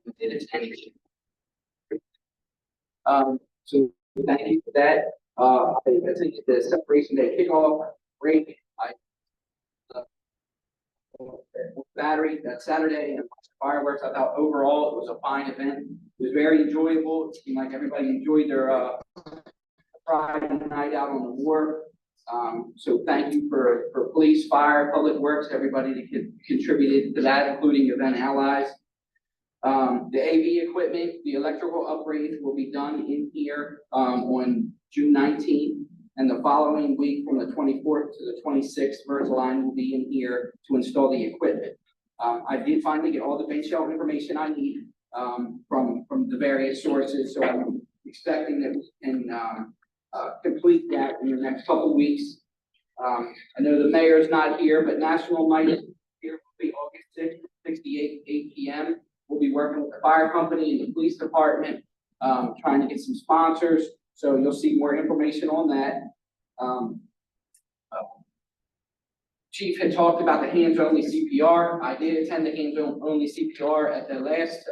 who did attend. So thank you for that. I attended the separation day kickoff break. I battery that Saturday and fireworks. I thought overall it was a fine event. It was very enjoyable. It seemed like everybody enjoyed their Friday night out on the wharf. So thank you for police, fire, public works, everybody that contributed to that, including Event Allies. The AV equipment, the electrical upgrades will be done in here on June 19th. And the following week, from the 24th to the 26th, Versaline will be in here to install the equipment. I did finally get all the base shell information I need from the various sources, so I'm expecting that we can complete that in the next couple of weeks. I know the mayor's not here, but National Night here will be August 6th, 6 to 8 p.m. We'll be working with the fire company and the police department, trying to get some sponsors. So you'll see more information on that. Chief had talked about the hands-only CPR. I did attend the hands-only CPR at the last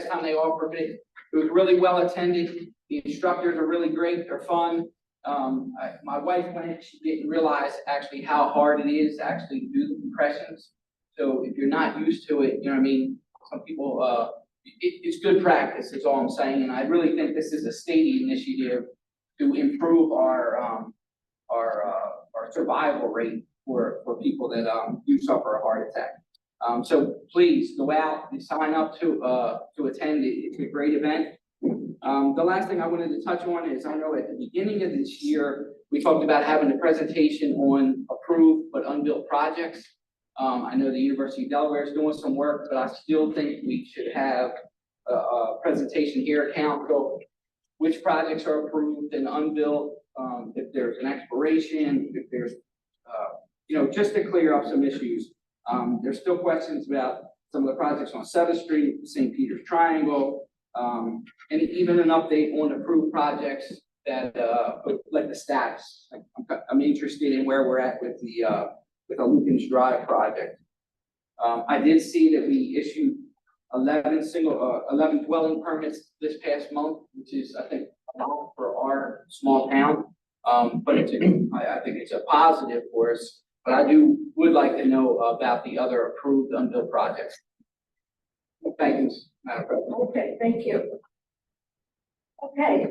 time they offered it. It was really well attended. The instructors are really great. They're fun. My wife went. She didn't realize actually how hard it is to actually do the compressions. So if you're not used to it, you know what I mean. Some people, it's good practice. Is all I'm saying. And I really think this is a state initiative to improve our survival rate for people that do suffer a heart attack. So please go out and sign up to attend. It's a great event. The last thing I wanted to touch on is I know at the beginning of this year, we talked about having a presentation on approved but unbuilt projects. I know the University of Delaware is doing some work, but I still think we should have a presentation here at council, which projects are approved and unbuilt, if there's an expiration, if there's, just to clear up some issues. There's still questions about some of the projects on 7th Street, St. Peter's Triangle, and even an update on approved projects that, like the status. I'm interested in where we're at with the Lukens Drive project. I did see that we issued 11 dwelling permits this past month, which is, I think, a lot for our small town. But I think it's a positive for us. But I would like to know about the other approved unbuilt projects. Thank you, Madam President. Okay, thank you. Okay,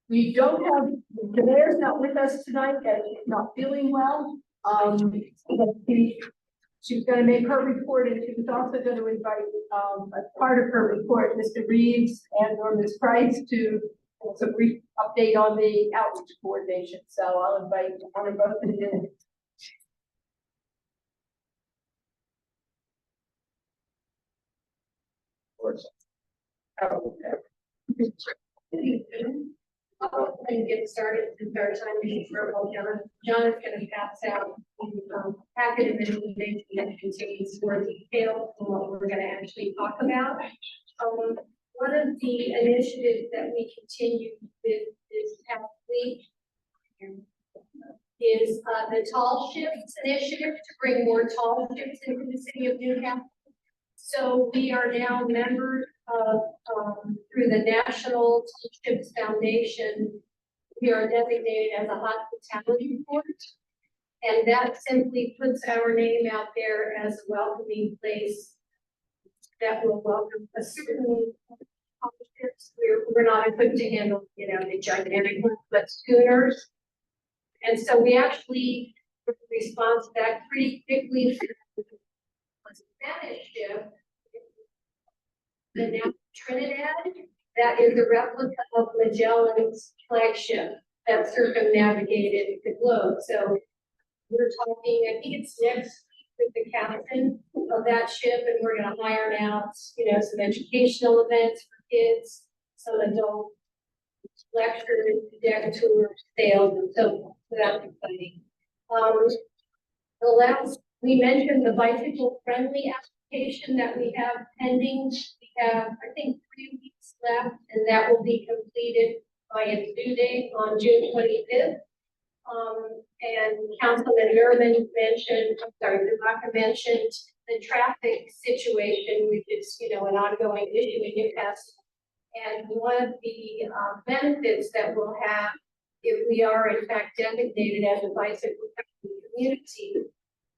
we don't have, the mayor's not with us tonight, and she's not feeling well. She's going to make her report, and she was also going to invite, as part of her report, Mr. Reeves and/or Ms. Price to a brief update on the outreach coordination. So I'll invite one of both of you. I'll go ahead and get started since our time is short. John is going to pass out the packet of information that contains more detail on what we're going to actually talk about. One of the initiatives that we continue with this past week is the Tall Shifts initiative to bring more tall shifts into the city of Newcastle. So we are now members of, through the National Tall Shifts Foundation, we are designated as a hospitality port. And that simply puts our name out there as a welcoming place that will welcome a certain tall shifts. We're not equipped to handle, the gigantic ones, but schooners. And so we actually respond to that pretty quickly. Spanish ship, the now Trinidad, that is a replica of Magellan's flagship that circumnavigated the globe. So we're talking, I think it's next with the captain of that ship, and we're going to iron out, some educational events for kids, some adult lectures, deck tours, sales, and so forth. So that's exciting. The last, we mentioned the bicycle friendly application that we have pending. We have, I think, 3 weeks left, and that will be completed by its due date on June 25th. And Councilman Merriman mentioned, Dubaka mentioned the traffic situation, which is, you know, an ongoing issue in Newcastle. And one of the benefits that we'll have if we are in fact designated as a bicycle friendly community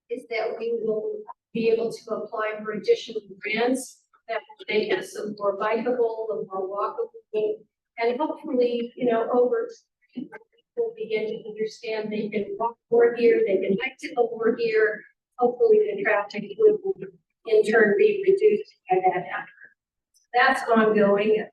is that we will be able to apply for additional grants that will make us a more bikeable, a more walkable, and hopefully, you know, over time, people begin to understand they can walk more here, they can bicycle more here. Hopefully, the traffic will in turn be reduced by that effort. That's ongoing.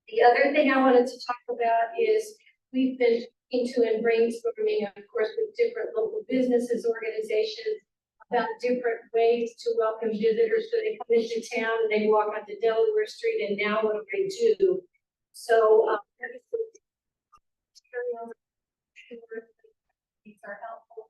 The other thing I wanted to talk about is we've been talking to and brainstorming, of course, with different local businesses, organizations, about different ways to welcome visitors. So they come into town and they walk onto Delaware Street, and now what do they do? So, these are helpful.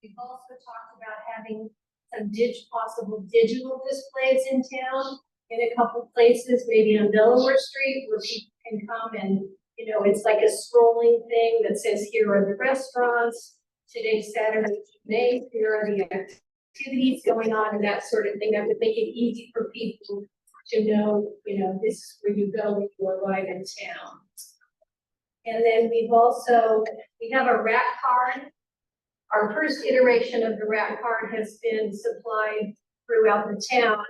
We've also talked about having some possible digital displays in town in a couple places, maybe on Delaware Street, where people can come and, you know, it's like a scrolling thing that says, here are the restaurants, today's Saturday, May, here are the activities going on, and that sort of thing. That would make it easy for people to know, you know, this is where you go when you arrive in town. And then we have a rat card. Our first iteration of the rat card has been supplied throughout the town.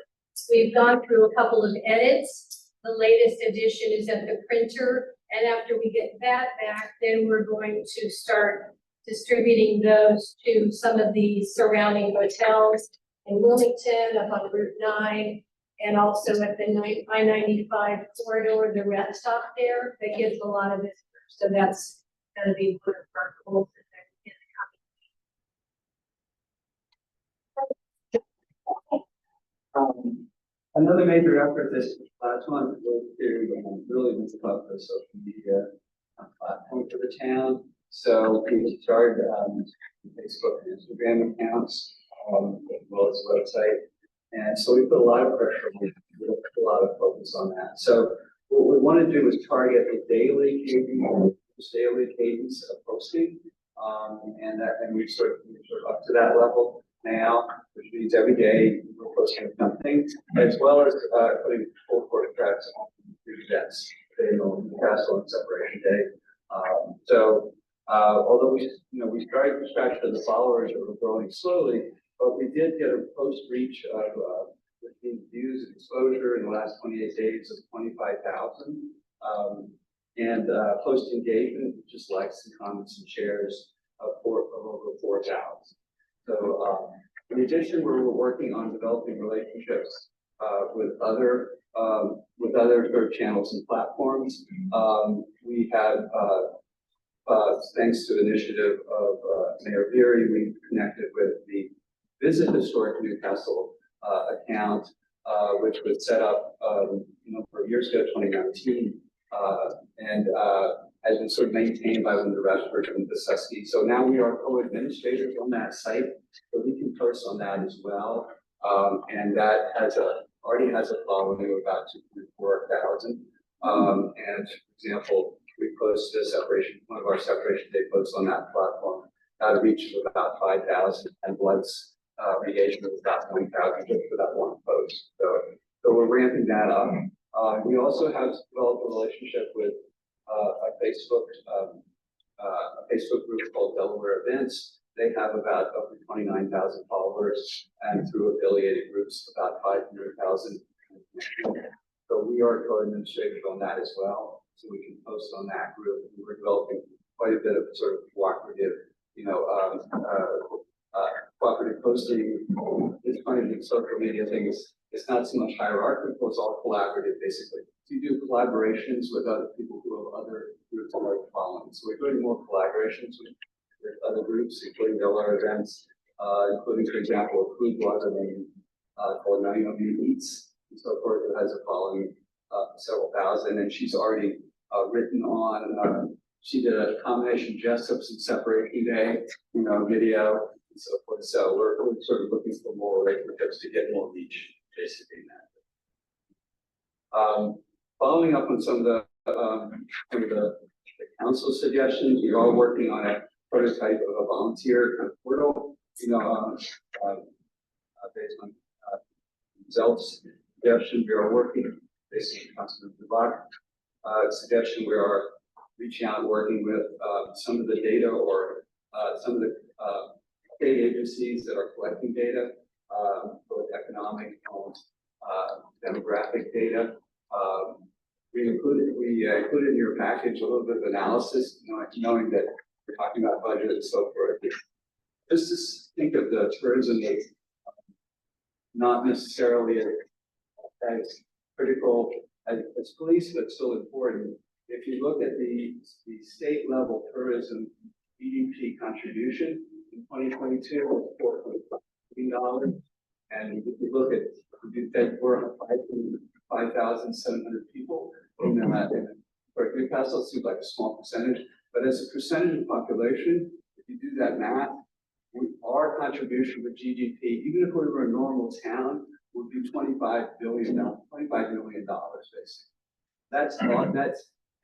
We've gone through a couple of edits. The latest edition is at the printer. And after we get that back, then we're going to start distributing those to some of the surrounding hotels in Wilmington, up on Route 9, and also at the I-95 corridor, the rat stop there, that gives a lot of visitors. So that's going to be part of our goals in the coming. Another major effort this last month was to really move up the social media platform for the town. So we started Facebook and Instagram accounts, as well as the website. And so we put a lot of pressure on it, we put a lot of focus on that. So what we want to do is target a daily cadence of posting. And we're sort of up to that level now, which means every day we're posting something, as well as putting full photographs on the events, Newcastle and Separation Day. Although we started to scratch for the followers that were growing slowly, but we did get a post reach of views and exposure in the last 28 days of 25,000, and post engagement, just likes and comments and shares of over 4,000. So in addition, we're working on developing relationships with other sort of channels and platforms. We have, thanks to initiative of Mayor Beery, we connected with the Visit Historic Newcastle account, which was set up a number of years ago, 2019, and has been sort of maintained by Linda Rashford and Visesky. So now we are co-administrators on that site, so we can post on that as well. And that already has a following of about 2,400. And for example, we posted one of our Separation Day posts on that platform, got a reach of about 5,000, and likes engagement of about 20,000 just for that one post. So we're ramping that up. We also have developed a relationship with a Facebook group called Delaware Events. They have about over 29,000 followers, and through affiliated groups, about 500,000. So we are co-administrators on that as well, so we can post on that group. We're developing quite a bit of sort of cooperative, cooperative posting. This kind of social media thing it's not so much hierarchical, it's all collaborative, basically. So you do collaborations with other people who have other groups like following. So we're doing more collaborations with other groups, including Delaware Events, including, for example, a food blogger named called Naomi Eats, and so forth, that has a following several thousand, and she's already written on, she did a combination Jessup's and Separation Day, video, and so forth. So we're sort of looking for more relationships to get more reach, basically, in that. Following up on some of the council suggestions. We are working on a prototype of a volunteer kind of portal, based on Zelt's suggestion. We are working, based on Councilman Duboc, suggestion. We are reaching out, working with some of the data or some of the state agencies that are collecting data, both economic and demographic data. We included in your package a little bit of analysis, knowing that we're talking about budget and so forth. Just to think of the tourism as not necessarily as critical as police, but still important. If you look at the state level tourism GDP contribution in 2022 was $4.5 billion. And if you look at, you fed 5,700 people in for Newcastle, it seems like a small percentage, but as a percentage of population, if you do that math, our contribution to GDP, even if we were a normal town, would be $25 million, basically. That's,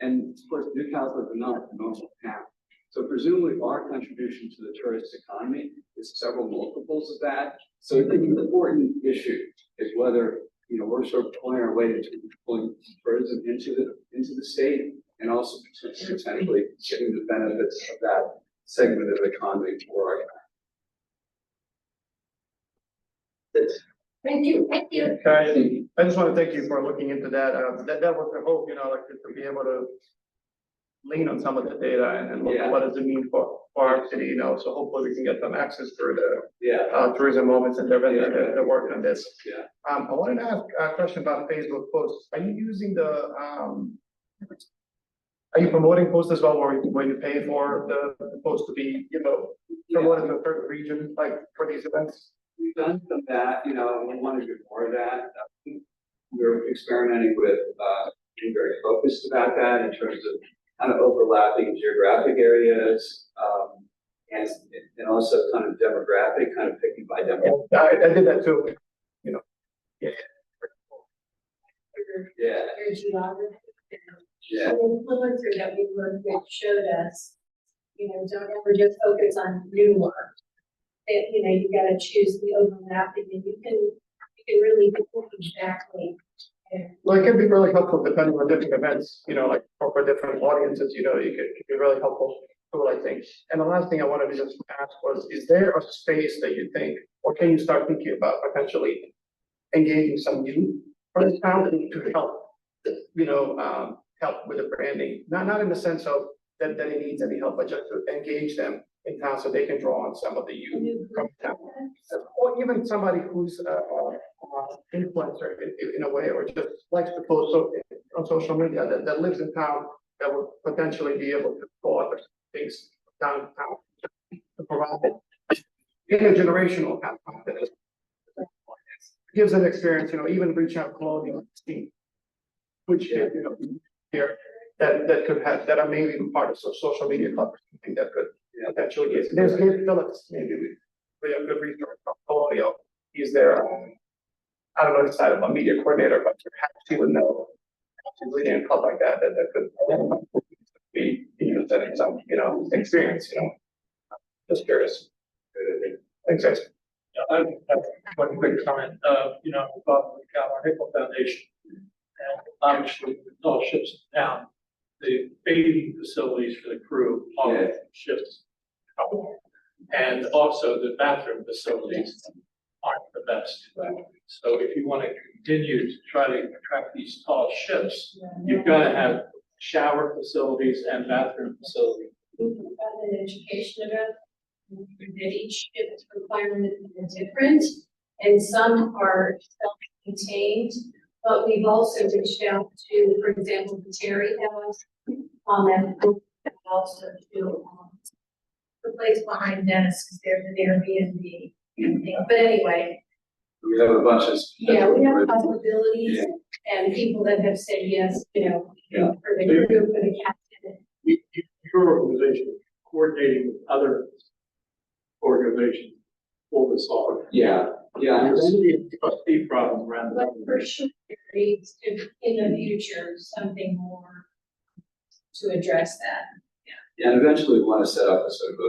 and of course, Newcastle is not a normal town. So presumably our contribution to the tourist economy is several multiples of that. So I think the important issue is whether, we're sort of pulling our weight into pulling tourism into the state and also potentially getting the benefits of that segment of the economy for our town. Thank you. Okay, I just want to thank you for looking into that. That was the hope, like to be able to lean on some of the data and look at what does it mean for our city, so hopefully we can get some access through the tourism moments and they're working on this. Yeah. I wanted to ask a question about Facebook posts. Are you using are you promoting posts as well where you pay for the post to be, promoted to a certain region, like for these events? We've done some of that, and we want to do more of that. We're experimenting with being very focused about that in terms of kind of overlapping geographic areas, and also kind of demographic, kind of picking by demographic. I did that too, Yeah. Yeah. Your geography. Yeah. The influencer that we worked with showed us, don't ever just focus on Newark. That, you gotta choose the overlapping and you can really do exactly. Well, it can be really helpful depending on different events, like for different audiences, it could be really helpful tool, I think. And the last thing I wanted to just ask was, is there a space that you think, or can you start thinking about potentially engaging some youth for this town to help, help with the branding? Not in the sense of that it needs any help, but just to engage them in town so they can draw on some of the youth from town. Or even somebody who's influencer in a way, or just likes to post on social media that lives in town that would potentially be able to go other things downtown to provide intergenerational kind of content. Gives an experience, even reach out colonial team, which here that could have that are maybe part of social media club or something that could potentially is. There's Gabe Phillips, maybe we have good resource from Colonial. He's there. I don't know the side of a media coordinator, but perhaps he would know leading a club like that could be interested in some, experience, Just curious. Thanks, guys. I have one quick comment, about the Calvin Hickle Foundation. And obviously, with all ships in town, the bathing facilities for the crew on ships. And also the bathroom facilities aren't the best. So if you want to continue to try to attract these tall ships, you've got to have shower facilities and bathroom facilities. We've got an education about that each ship's requirement is different, and some are self-contained, but we've also reached out to, for example, the Terry House, and also to the place behind Dennis, because there's an Airbnb and thing. But anyway, We have a bunch of. we have possibilities and people that have said yes, for the crew, for the captain. Your organization coordinating with other organizations pull this off. There's trustee problem around But that. for sure, there needs to, in the future, something more to address that. And eventually we want to set up a sort of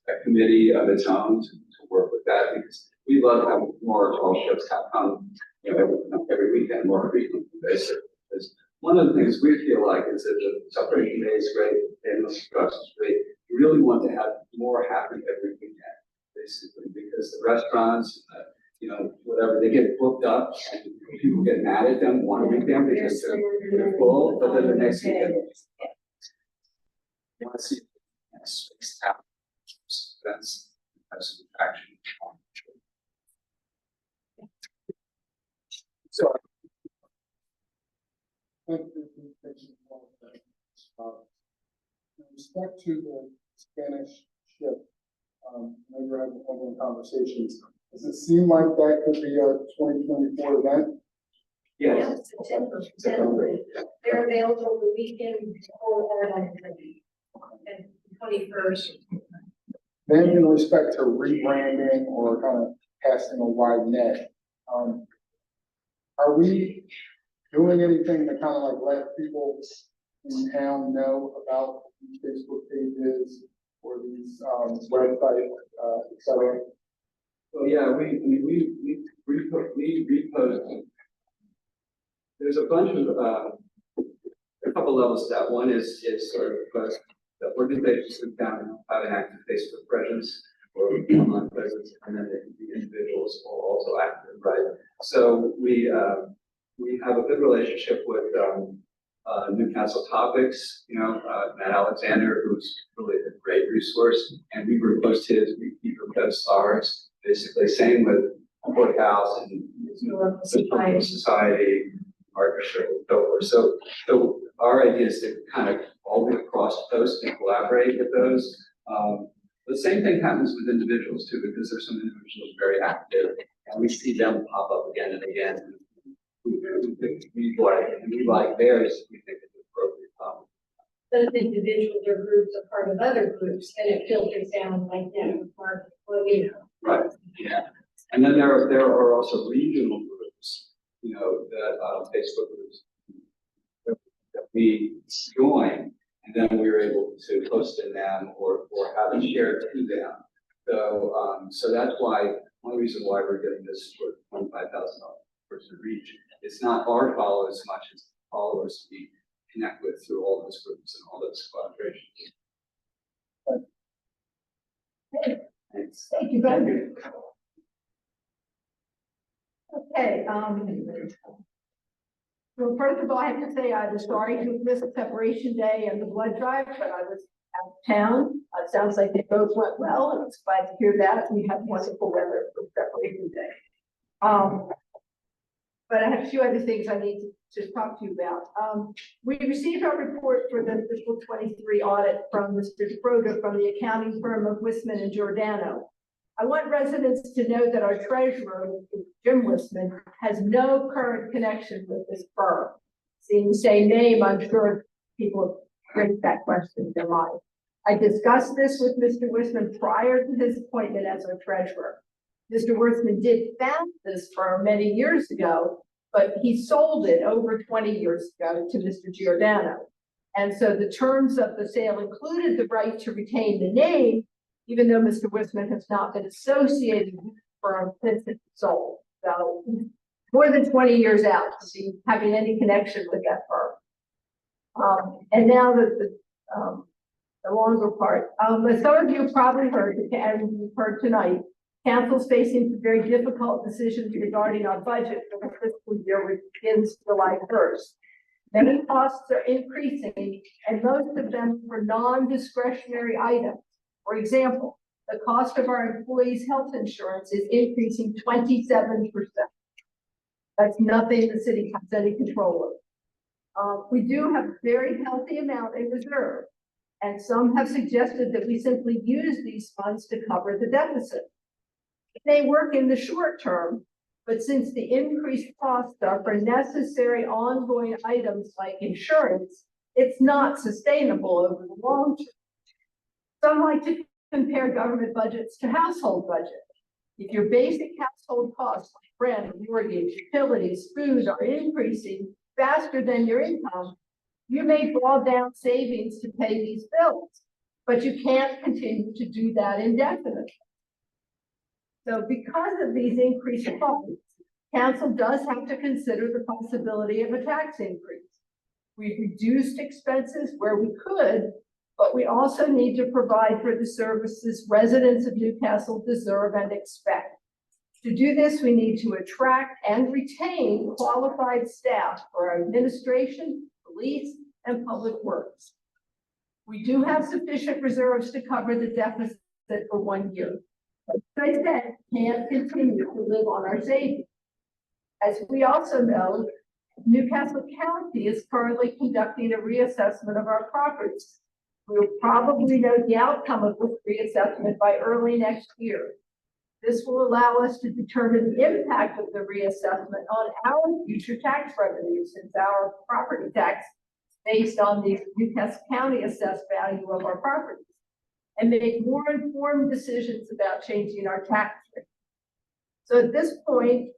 a committee of its own to work with that, because we love having more tall ships come, every weekend, more frequently. Because one of the things we feel like is that the separation day is great, and the trust is great. We really want to have more happen every weekend, basically, because the restaurants, whatever, they get booked up, and people get mad at them one weekend because they're full, but then the next weekend. You want to see spaced out events as an action. So. In respect to the Spanish ship, maybe we're having ongoing conversations. Does it seem like that could be a 2024 event? Yes. September. They're available the weekend before and 21st. Then in respect to rebranding or kind of casting a wide net, are we doing anything to kind of like let people in town know about these Facebook pages or these websites, et cetera? Well, yeah, we reposted. There's a bunch of, a couple levels to that. One is sort of the organizations sit down and have an active Facebook presence or online presence, and then the individuals are also active, right? So we have a good relationship with Newcastle Topics, Matt Alexander, who's really a great resource, and we repost his, we repost ours, basically. Same with Courthouse and Society, partnership, and so forth. So our idea is to kind of always cross post and collaborate with those. The same thing happens with individuals too, because there's some individuals very active, and we see them pop up again and again. We like theirs, we think it's appropriate. Those individuals or groups are part of other groups, and it filters down like that. Right, yeah. And then there are also regional groups, that Facebook groups that we join, and then we're able to post in them or have it shared to them. So that's why, one reason why we're getting this for $25,000 person reach. It's not our followers as much as followers we connect with through all those groups and all those collaborations. Thanks. Thank you, Ben. Okay, well, first of all, I have to say I was sorry to miss Separation Day and the blood drive, but I was out of town. It sounds like they both went well, and I was glad to hear that. We had wonderful weather for Separation Day. But I have a few other things I need to talk to you about. We received our report for the fiscal 23 audit from Mr. DeFroda from the accounting firm of Wisman and Giordano. I want residents to know that our treasurer, Jim Wisman, has no current connection with this firm. Seeing the same name, I'm sure people raised that question in their mind. I discussed this with Mr. Wisman prior to his appointment as our treasurer. Mr. Wisman did found this firm many years ago, but he sold it over 20 years ago to Mr. Giordano. And so the terms of the sale included the right to retain the name, even though Mr. Wisman has not been associated with the firm since it sold. So more than 20 years out to be having any connection with that firm. And now the longer part. As some of you probably heard, and you've heard tonight, Council's facing some very difficult decisions regarding our budget for the fiscal year, which begins July 1st. Many costs are increasing, and most of them for non-discretionary items. For example, the cost of our employees' health insurance is increasing 27%. That's nothing the city has any control of. We do have a very healthy amount in reserve, and some have suggested that we simply use these funds to cover the deficit. It may work in the short term, but since the increased costs are for necessary ongoing items like insurance, it's not sustainable over the long term. Some like to compare government budgets to household budgets. If your basic household costs like rent, mortgage, utilities, food are increasing faster than your income, You may draw down savings to pay these bills, but you can't continue to do that indefinitely. So because of these increased costs, council does have to consider the possibility of a tax increase. We've reduced expenses where we could, but we also need to provide for the services residents of Newcastle deserve and expect. To do this, we need to attract and retain qualified staff for our administration, police, and public works. We do have sufficient reserves to cover the deficit for 1 year. But as I said, can't continue to live on our savings. As we also know, Newcastle County is currently conducting a reassessment of our properties. We'll probably know the outcome of this reassessment by early next year. This will allow us to determine the impact of the reassessment on our future tax revenue, since our property tax is based on the Newcastle County assessed value of our properties, and make more informed decisions about changing our tax rate. So at this point,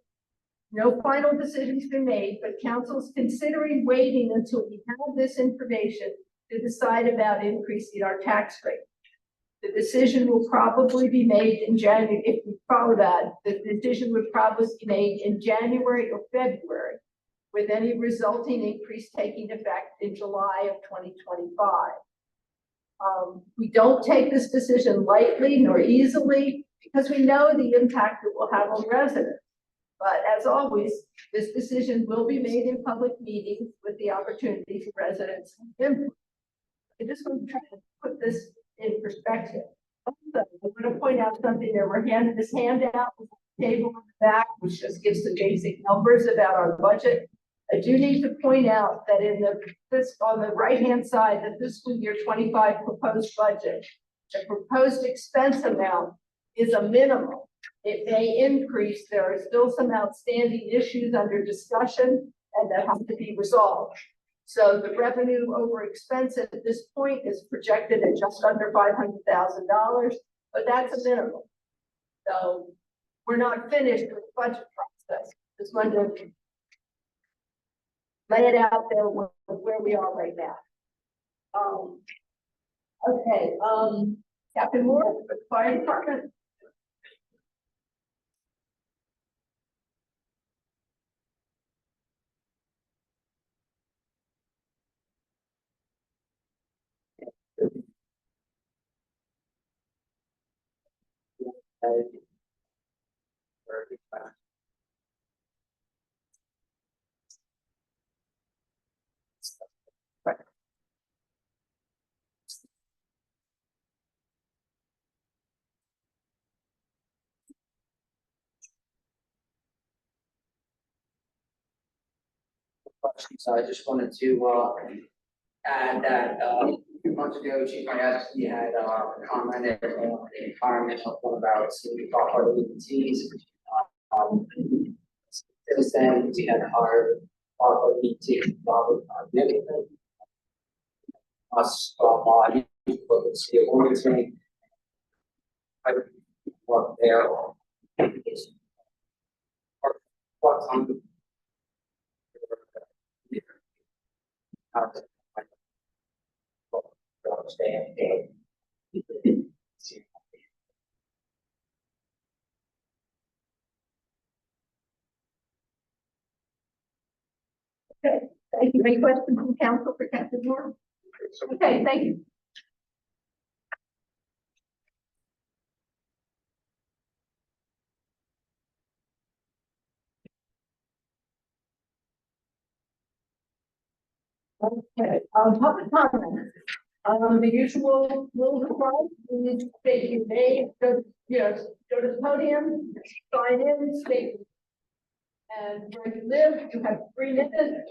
no final decision's been made, but council's considering waiting until we have this information to decide about increasing our tax rate. The decision will probably be made in January. If we follow that, the decision would probably be made in January or February, with any resulting increase taking effect in July of 2025. We don't take this decision lightly nor easily, because we know the impact it will have on residents. But as always, this decision will be made in public meetings with the opportunity for residents to input. I just want to try to put this in perspective. Also, I'm going to point out something that we're handed this handout with a table on the back, which just gives the basic numbers about our budget. I do need to point out that on the right-hand side, the fiscal year 25 proposed budget, the proposed expense amount is a minimum. It may increase. There are still some outstanding issues under discussion and that have to be resolved. So the revenue over expense at this point is projected at just under $500,000, but that's a minimum. So we're not finished with the budget process. Just wanted to lay it out there where we are right now. Okay, Captain Moore, with the fire department. So I just wanted to add that a few months ago, Chief Mayeski had commented on the environmental one about we thought part of the EMTs. Since then, we had hired part of the EMT, Robert Nicholson. Us, body, look at the Wilmington. I work there. What time? Okay, thank you. Any questions from council for Captain Moore? Okay, thank you. Okay, public comment. The usual rules apply. You need to state your name, go to the podium, sign in, state. And where you live, you have 3 minutes.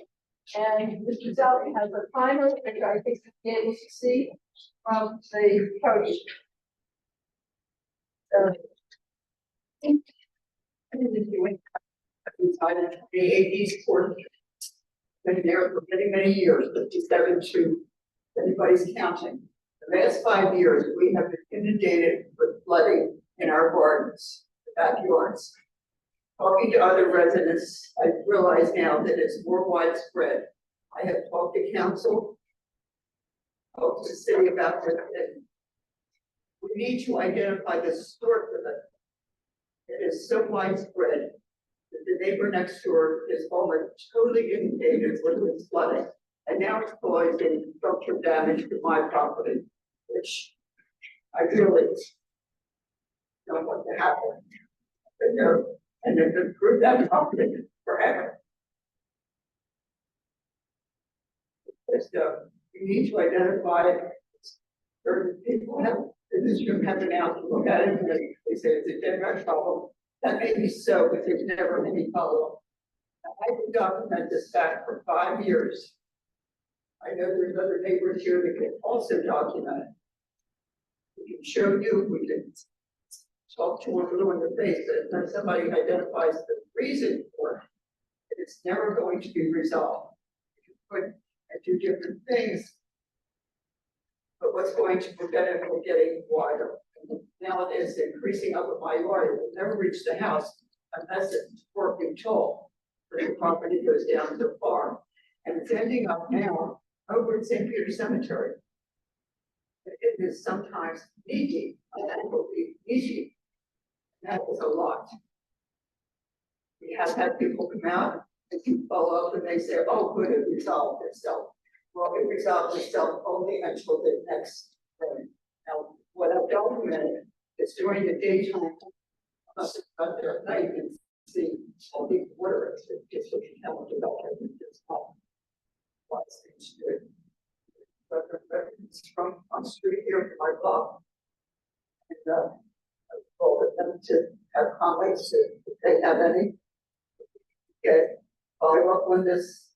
And Mr. Zelli has a timer, which I think you'll be able to see from the podium. So, the AD's court. Been there for many, many years, 57 to anybody's counting. The last 5 years, we have been inundated with flooding in our gardens, backyards. Talking to other residents, I realize now that it's more widespread. I have talked to council, talked to the city about this, and we need to identify the source of it. It is so widespread that the neighbor next door is almost totally inundated with this flooding. And now it's causing structural damage to my property, which I really don't want to happen. But no, and then to prove that property forever. You need to identify certain people have, in this room have been out to look at it, and they say it's a general problem. That may be so, but there's never any follow-up. I can document this back for 5 years. I know there's other neighbors here that can also document it. We can show you, we can talk to one another in the face, that when somebody identifies the reason for it, it's never going to be resolved. You can put and do different things. But what's going to prevent it from getting wider? Now it is increasing up in my yard. It will never reach the house unless it's 4 feet tall. The property goes down so far. And it's ending up now over at St. Peter Cemetery. It is sometimes knee-deep, knee-deep. That is a lot. We have had people come out and you follow up and they say, oh, good, it resolved itself. Well, it resolved itself only until the next thing. Now, what I've documented is during the daytime, I must have got there at night and see all the water, it's what you have to develop. It's not what's things to do. But it's from on street here for my block. And I called them to have comments if they have any. Get follow up on this.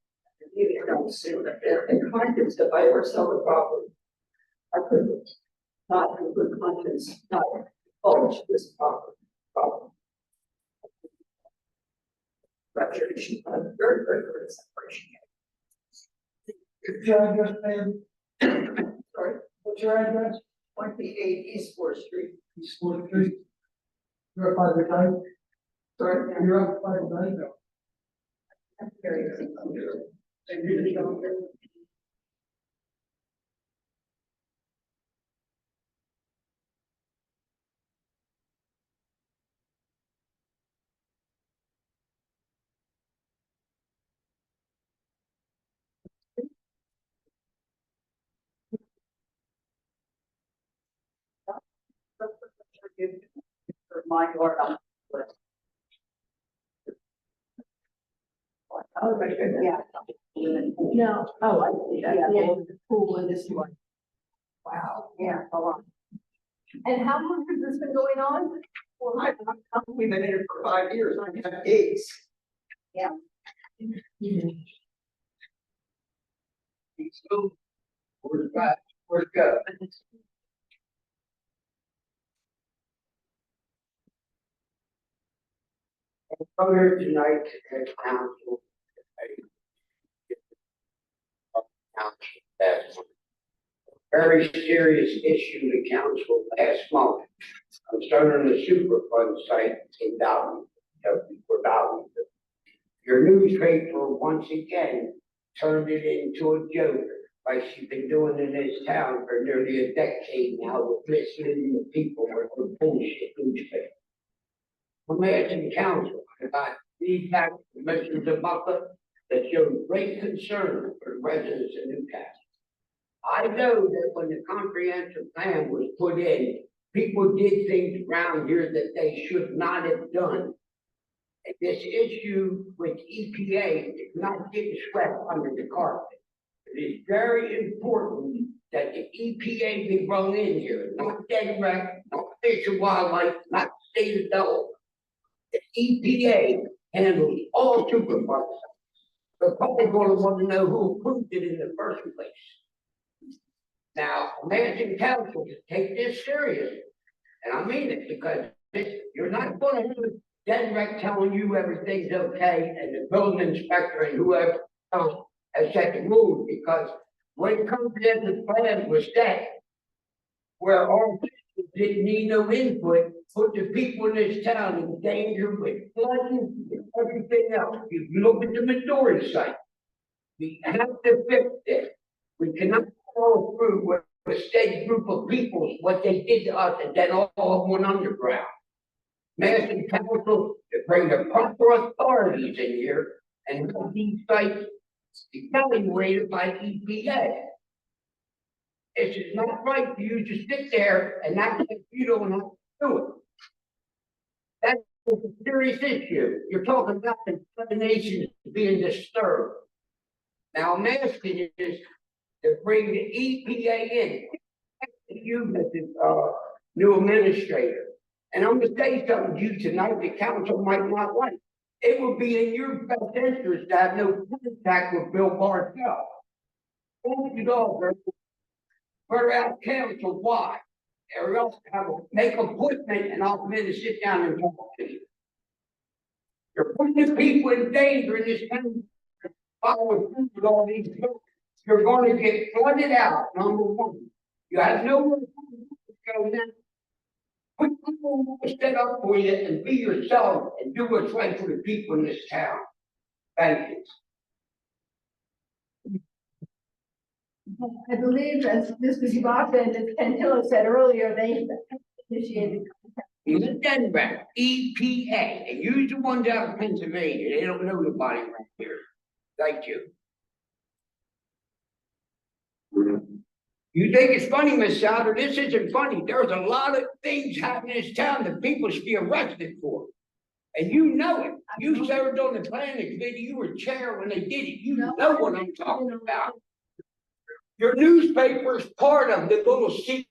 You don't soon. In conscience, if I ever sell the property, I could not in good conscience, not divulge this property. Reputation, very, very good separation. What's your address, ma'am? Sorry, What's your address? 28 East 4th Street. East Fourth Street. You're up by the time? Sorry, You're up by the time now. I'm very. And you don't. My yard. Oh, my goodness. Yeah. No, oh, I see that, Yeah. yeah, the pool in this one. Wow, yeah, a lot. And how long has this been going on? Well, we've been in it for 5 years, I have days. Yeah. So, where's that? Where's go? I'm here tonight as council. That's a very serious issue to council last month concerning the Superfund site in Dartmouth, for Dartmouth. Your newspaper once again turned it into a joke, like she's been doing in this town for nearly a decade now with misleading the people with bullshit newspaper. I'm asking council about feedback from Mr. DeBucca that showed great concern for the residents of Newcastle. I know that when the comprehensive plan was put in, people did things around here that they should not have done. And this issue with EPA is not getting swept under the carpet. It is very important that the EPA be brought in here, not DENREC, not Fish and Wildlife, not the state of Delaware. The EPA handles all Superfund. The public going to want to know who approved it in the first place. Now, I'm asking council to take this seriously, and I mean it, because you're not going to have DENREC telling you everything's okay, and the building inspector and whoever else has set the rules, because when comprehensive plan was set, where all people didn't need no input, put the people in this town in danger with flooding and everything else. You look at the Midori site. We have to fix this. We cannot follow through with a steady group of people, what they did to us, and then all of them went underground. Master Council to bring the proper authorities in here and have these sites evaluated by EPA. This is not right for you to sit there and act like you don't have to do it. That's a serious issue. You're talking about the Seven Nations being disturbed. Now, I'm asking you to bring the EPA in. You, Mrs. New Administrator. And I'm gonna say something to you tonight the council might not like. It would be in your best interest to have no contact with Bill Bartell. Thank you all, we're out council, why? Or else make an appointment and I'll come in and sit down and talk to you. You're putting the people in danger in this town. Following through with all these folks. You're gonna get flooded out, number one. You have nowhere to go now. Put people set up for you and be yourself and do what's right for the people in this town. Thank you. I believe, as Mr. Zabaka and Ms. Cantillo said earlier, they initiated. Ms. Denver, EPA, and you're the ones out of Pennsylvania, they don't know nobody right here. Thank you. You think it's funny, Miss Souter? This isn't funny. There's a lot of things happening in this town that people should be arrested for. And you know it. You served on the planning committee. You were chair when they did it. You know what I'm talking about. Your newspaper is part of the little secret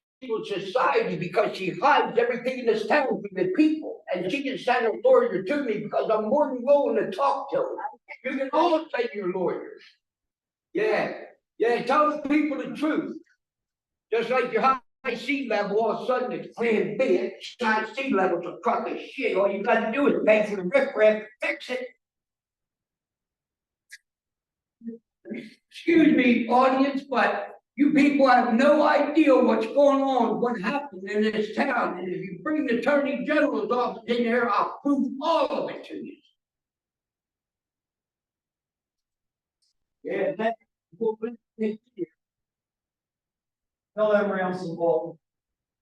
society because she hides everything in this town from the people. And she can send a lawyer to me because I'm more than willing to talk to her. You can all say you're lawyers. Yeah, tell the people the truth. Just like your high sea level, all of a sudden it's plan B, high sea level's a crock of shit. All you gotta do is pay for the riffraff, fix it. Excuse me, audience, but you people have no idea what's going on, what happened in this town. And if you bring the Attorney General's office in there, I'll prove all of it to you. Yeah, that's Bill Emery, I'm from Bolton.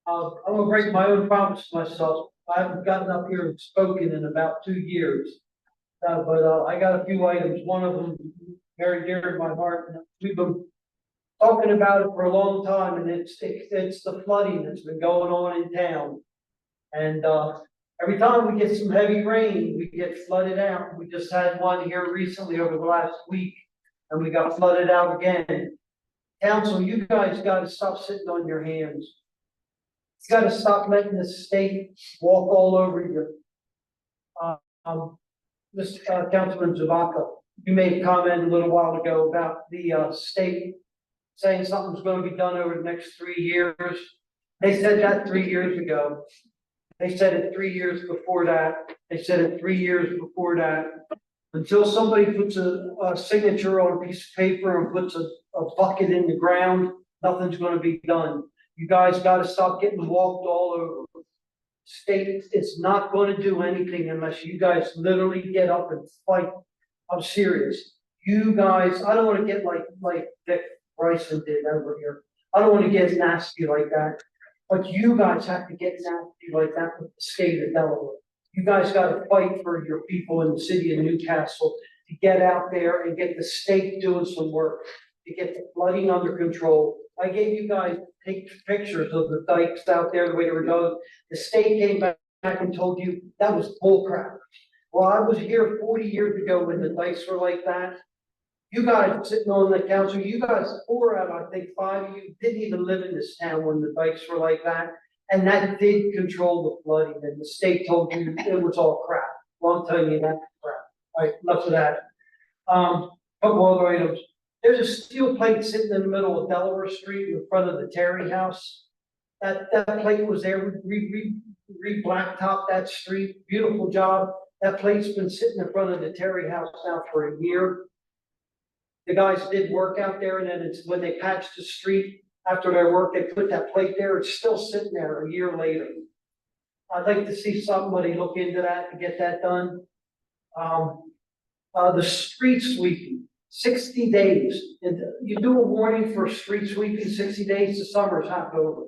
I'm gonna break my own promise to myself. I haven't gotten up here and spoken in about 2 years. But I got a few items, one of them very dear to my heart. We've been talking about it for a long time, and it's the flooding that's been going on in town. And every time we get some heavy rain, we get flooded out. We just had one here recently over the last week, and we got flooded out again. Council, you guys gotta stop sitting on your hands. You gotta stop letting the state walk all over you. Councilman Zabaka, you made a comment a little while ago about the state saying something's gonna be done over the next 3 years. They said that 3 years ago. They said it 3 years before that. They said it 3 years before that. Until somebody puts a signature on a piece of paper and puts a bucket in the ground, nothing's gonna be done. You guys gotta stop getting walked all over. State is not gonna do anything unless you guys literally get up and fight. I'm serious. You guys, I don't wanna get like Dick Bryson did over here. I don't wanna get nasty like that. But you guys have to get nasty like that with the state of Delaware. You guys gotta fight for your people in the city of Newcastle to get out there and get the state doing some work, to get the flooding under control. I gave you guys pictures of the dikes out there, the way they were going. The state came back and told you that was bullcrap. Well, I was here 40 years ago when the dikes were like that. You guys sitting on the council, you guys, 4 out of, I think 5 of you didn't even live in this town when the dikes were like that. And that did control the flooding, and the state told you it was all crap. Well, I'm telling you that's crap. All right, enough of that. Couple other items. There's a steel plate sitting in the middle of Delaware Street in front of the Terry House. That plate was there. We blacktopped that street. Beautiful job. That plate's been sitting in front of the Terry House now for a year. The guys did work out there, and then it's when they patched the street after their work, they put that plate there. It's still sitting there a year later. I'd like to see somebody look into that to get that done. The street sweeping. 60 days. And you do a warning for street sweeping, 60 days, the summer's half over.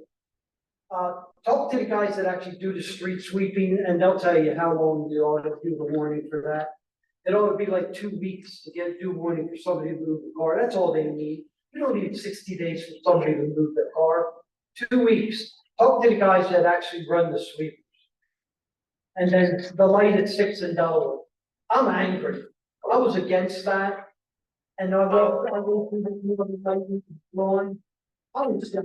Talk to the guys that actually do the street sweeping and they'll tell you how long you ought to do the warning for that. It ought to be like 2 weeks to do a warning for somebody to move the car. That's all they need. You don't need 60 days for somebody to move their car. 2 weeks. Talk to the guys that actually run the sweepers. And then the light at 6 in Delaware. I'm angry. I was against that. And I wrote through the lawn. I was just,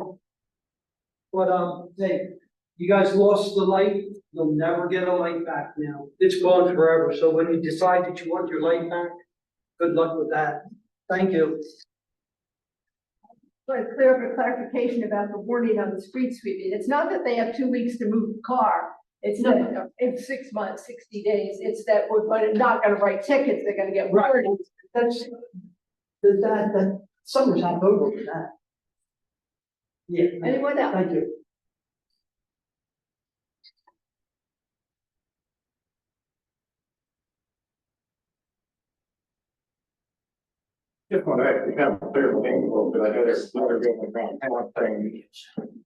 but, hey, you guys lost the light. You'll never get a light back now. It's gone forever. So when you decide that you want your light back, good luck with that. Thank you. So for clarification about the warning on the street sweeping, it's not that they have 2 weeks to move the car. It's not, in 6 months, 60 days, it's that we're not gonna write tickets, they're gonna get Right. warnings. That's, that summer's half over for that. Yeah. Anyone else? Thank you. Just want to actually have a clear thing a little bit. I know there's another going around town thing.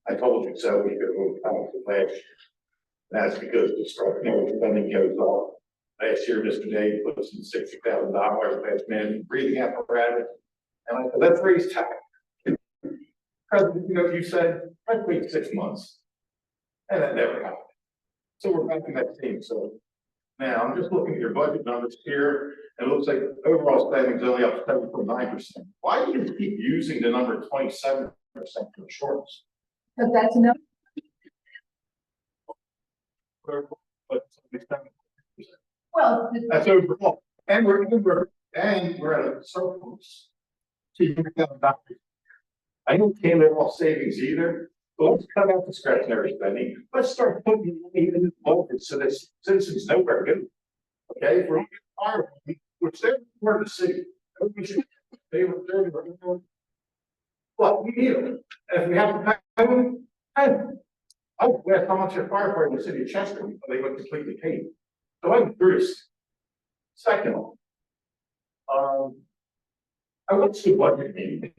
I told you so, we could move out to last. That's because the extraordinary spending goes off. Last year, Mr. Day put some $60,000 last minute breathing apparatus. And I said, let's raise tax. President, you said, let's wait 6 months. And that never happened. So we're back in that theme. So now I'm just looking at your budget numbers here. It looks like overall spending is only up 7.9%. Why do you keep using the number 27% for insurance? But that's enough. But Well, that's overall, and we're at a surplus. $200,000. I don't claim they're all savings either, but let's cut out discretionary spending. Let's start putting money in the budget so that citizens know where to go. Okay, for our, which they're part of the city. They were there. Well, we need them. And if we have to pay them, pay them. I was asked how much a firefighter in the city of Chester, but they went completely paid. So I'm curious. Second, I went to the budget meeting.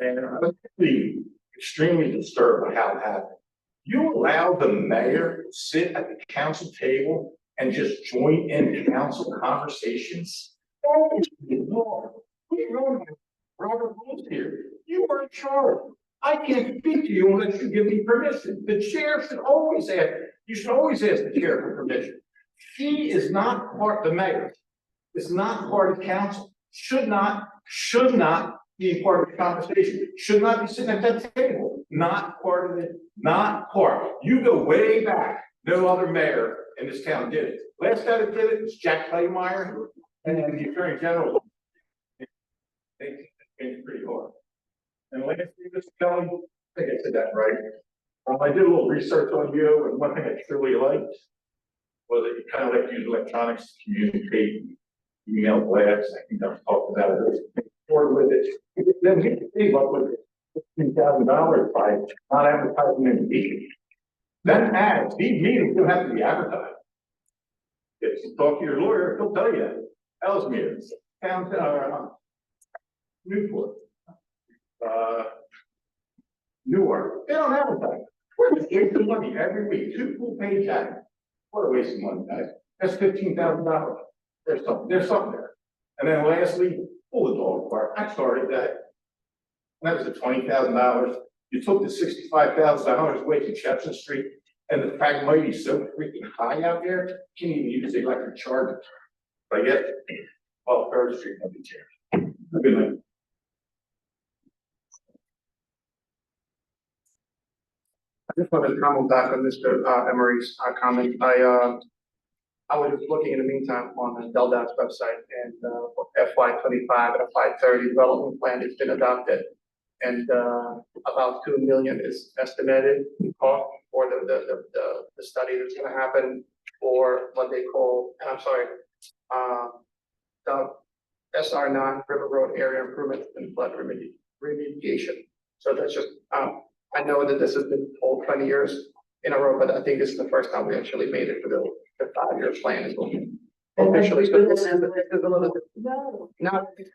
And I was really extremely disturbed by how it happened. You allow the mayor to sit at the council table and just join in council conversations? We run Robert rules here. You are in charge. I can't speak to you unless you give me permission. The chair should always ask, you should always ask the chair for permission. She is not part, the mayor is not part of council, should not be part of the conversation, should not be sitting at that table, not part of it, not part. You go way back, no other mayor in this town did it. Last guy that did it was Jack Claymeyer, and then the attorney general. It's pretty hard. And last thing, Mr. Kelly, I think I said that right. I did a little research on you, and one thing I truly liked was that you kind of like to use electronics to communicate, email blasts. I think I've talked about it. Or with it, then we can save up with $15,000 by not advertising in the meeting. Then ads, these meetings don't have to be advertised. If you talk to your lawyer, he'll tell you. Ellesmere, Newport, Newark, they don't advertise. We're just wasting money every week, 2 full page ads. What a waste of money, guys. That's $15,000. There's something there. And then lastly, pull the dog apart. I started that. And that was at $20,000. You took the $65,000 away from Chestnut Street, and the Phragmites is so freaking high out there, you can't even use the electric charger. But I guess, well, 3rd Street can be changed. Good night. I just wanted to comment back on Mr. Emery's comment. I was just looking in the meantime on the DelDOT's website, and for FY25 and FY30 development plan has been adopted. And about 2 million is estimated cost for the study that's gonna happen for what they call, and I'm sorry, the SR9 River Road Area Improvement and Flood Remediation. So that's just, I know that this has been told 20 years in a row, but I think this is the first time we actually made it for the 5-year plan is looking. officially, so this is a little, No. now, this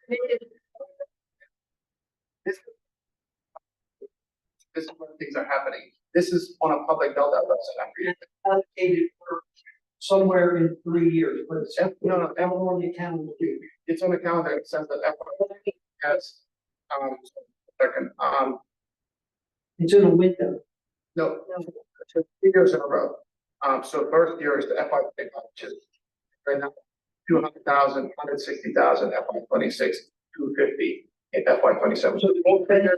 is where things are happening. This is on a public Delta website. Allocated for somewhere in 3 years, but it's, No, how long the account will be. it's on the calendar, it says that FY has, second, It's in a window. no, 2 years in a row. So first year is the FY, which is right now, 200,000, 160,000, FY 26, 250 in FY 27. So the whole figure.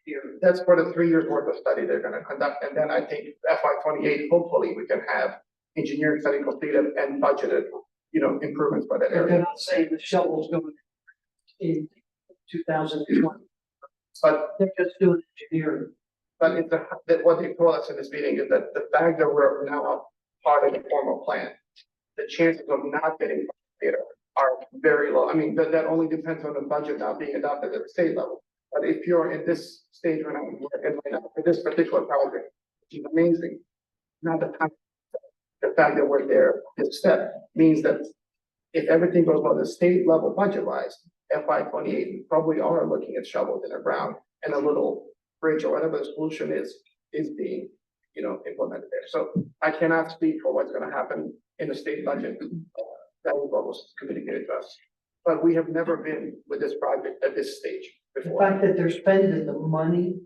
Here. That's for the 3 years worth of study they're gonna conduct, and then I think FY 28, hopefully, we can have engineering study completed and budgeted, improvements for that They're area. not saying the shovel's going in 2020, But, they're just doing engineering. but it's what they told us in this meeting is that the fact that we're now part of the formal plan, the chances of not getting data are very low. I mean, that only depends on the budget now being adopted at the state level. But if you're in this stage right now, for this particular project, which is amazing, now the fact that we're there, this step means that if everything goes well, the state level budget wise, FY 28, we probably are looking at shovels in the ground and a little bridge or whatever the solution is being, implemented there. So I cannot speak for what's gonna happen in the state budget. That was what was communicated to us. But we have never been with this project at this stage The before. fact that they're spending the money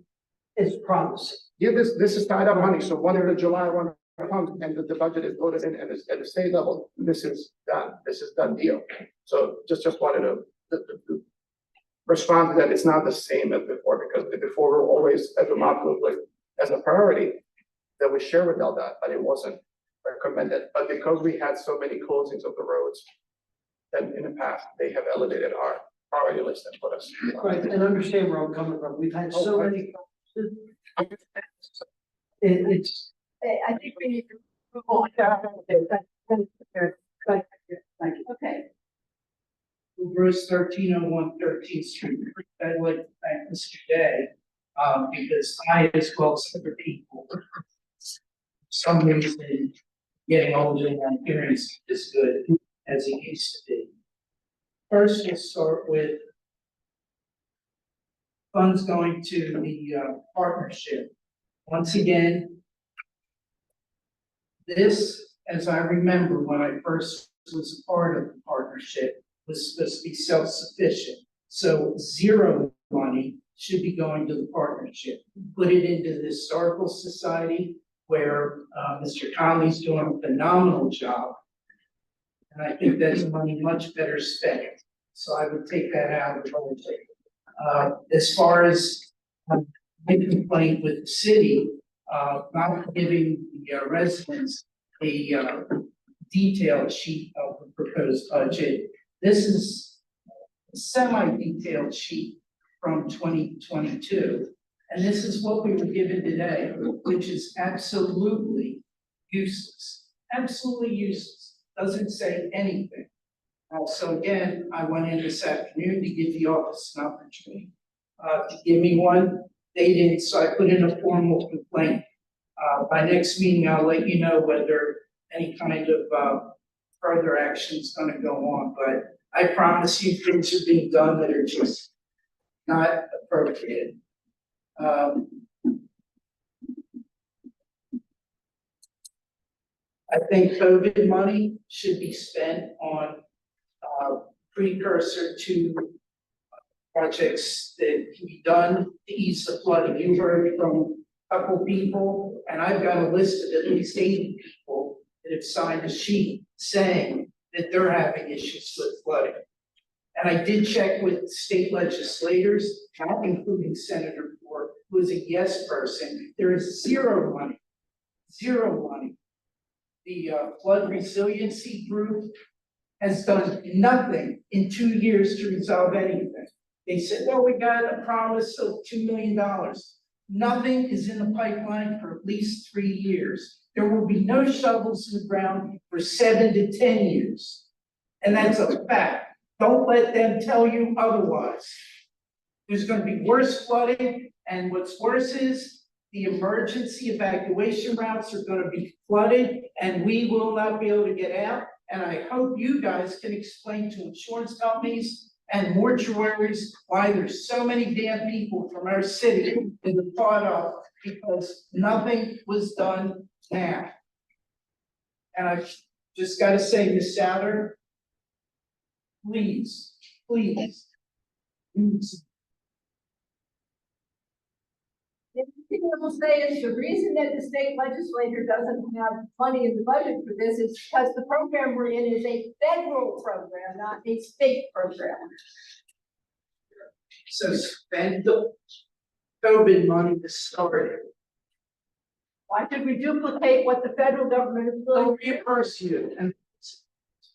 is promising. Yeah, this is tied up money, so when the July one comes and the budget is voted in at the state level, this is done deal. So just wanted to respond to that, it's not the same as before, because before we were always, as a mock like, as a priority that we share with LDOT, but it wasn't recommended, but because we had so many closings of the roads, then in the past, they have elevated our priority list and put us. Right, and understand where I'm coming from. We've had so many. It's, I think we need to move on. Okay, Bruce, 1301 13th Street. I'd like to thank Mr. Day, because I, as well as other people, for some reason, getting older and hearing as good as it used to be. First, we'll start with funds going to the partnership. Once again, this, as I remember when I first was a part of the partnership, was supposed to be self-sufficient. So zero money should be going to the partnership. Put it into the Historical Society, where Mr. Conley's doing a phenomenal job. And I think that's money much better spent. So I would take that out of the budget. As far as my complaint with the city, not giving the residents a detailed sheet of the proposed budget. This is a semi-detailed sheet from 2022. And this is what we were given today, which is absolutely useless, absolutely useless, doesn't say anything. So again, I went in this afternoon to give the office an opportunity to give me one. They didn't, so I put in a formal complaint. By next meeting, I'll let you know whether any kind of further action is going to go on. But I promise you, things are being done that are just not appropriate. I think COVID money should be spent on precursor to projects that can be done to ease the flooding. You heard from a couple people, and I've got a list of at least 80 people that have signed a sheet saying that they're having issues with flooding. And I did check with state legislators, not including Senator Ford, who is a yes person. There is zero money. The flood resiliency group has done nothing in 2 years to resolve anything. They said, well, we got a promise of $2 million. Nothing is in the pipeline for at least 3 years. There will be no shovels in the ground for 7 to 10 years. And that's a fact. Don't let them tell you otherwise. There's going to be worse flooding, and what's worse is the emergency evacuation routes are gonna be flooded and we will not be able to get out. And I hope you guys can explain to insurance companies and mortuaries why there's so many damn people from our city in the thought of, because nothing was done now. And I just gotta say, Ms. Souter, please, please. The thing I will say is the reason that the state legislature doesn't have money in the budget for this is because the program we're in is a federal program, not a state program. So spend the COVID money to start it. Why should we duplicate what the federal government is They'll doing? reimburse you and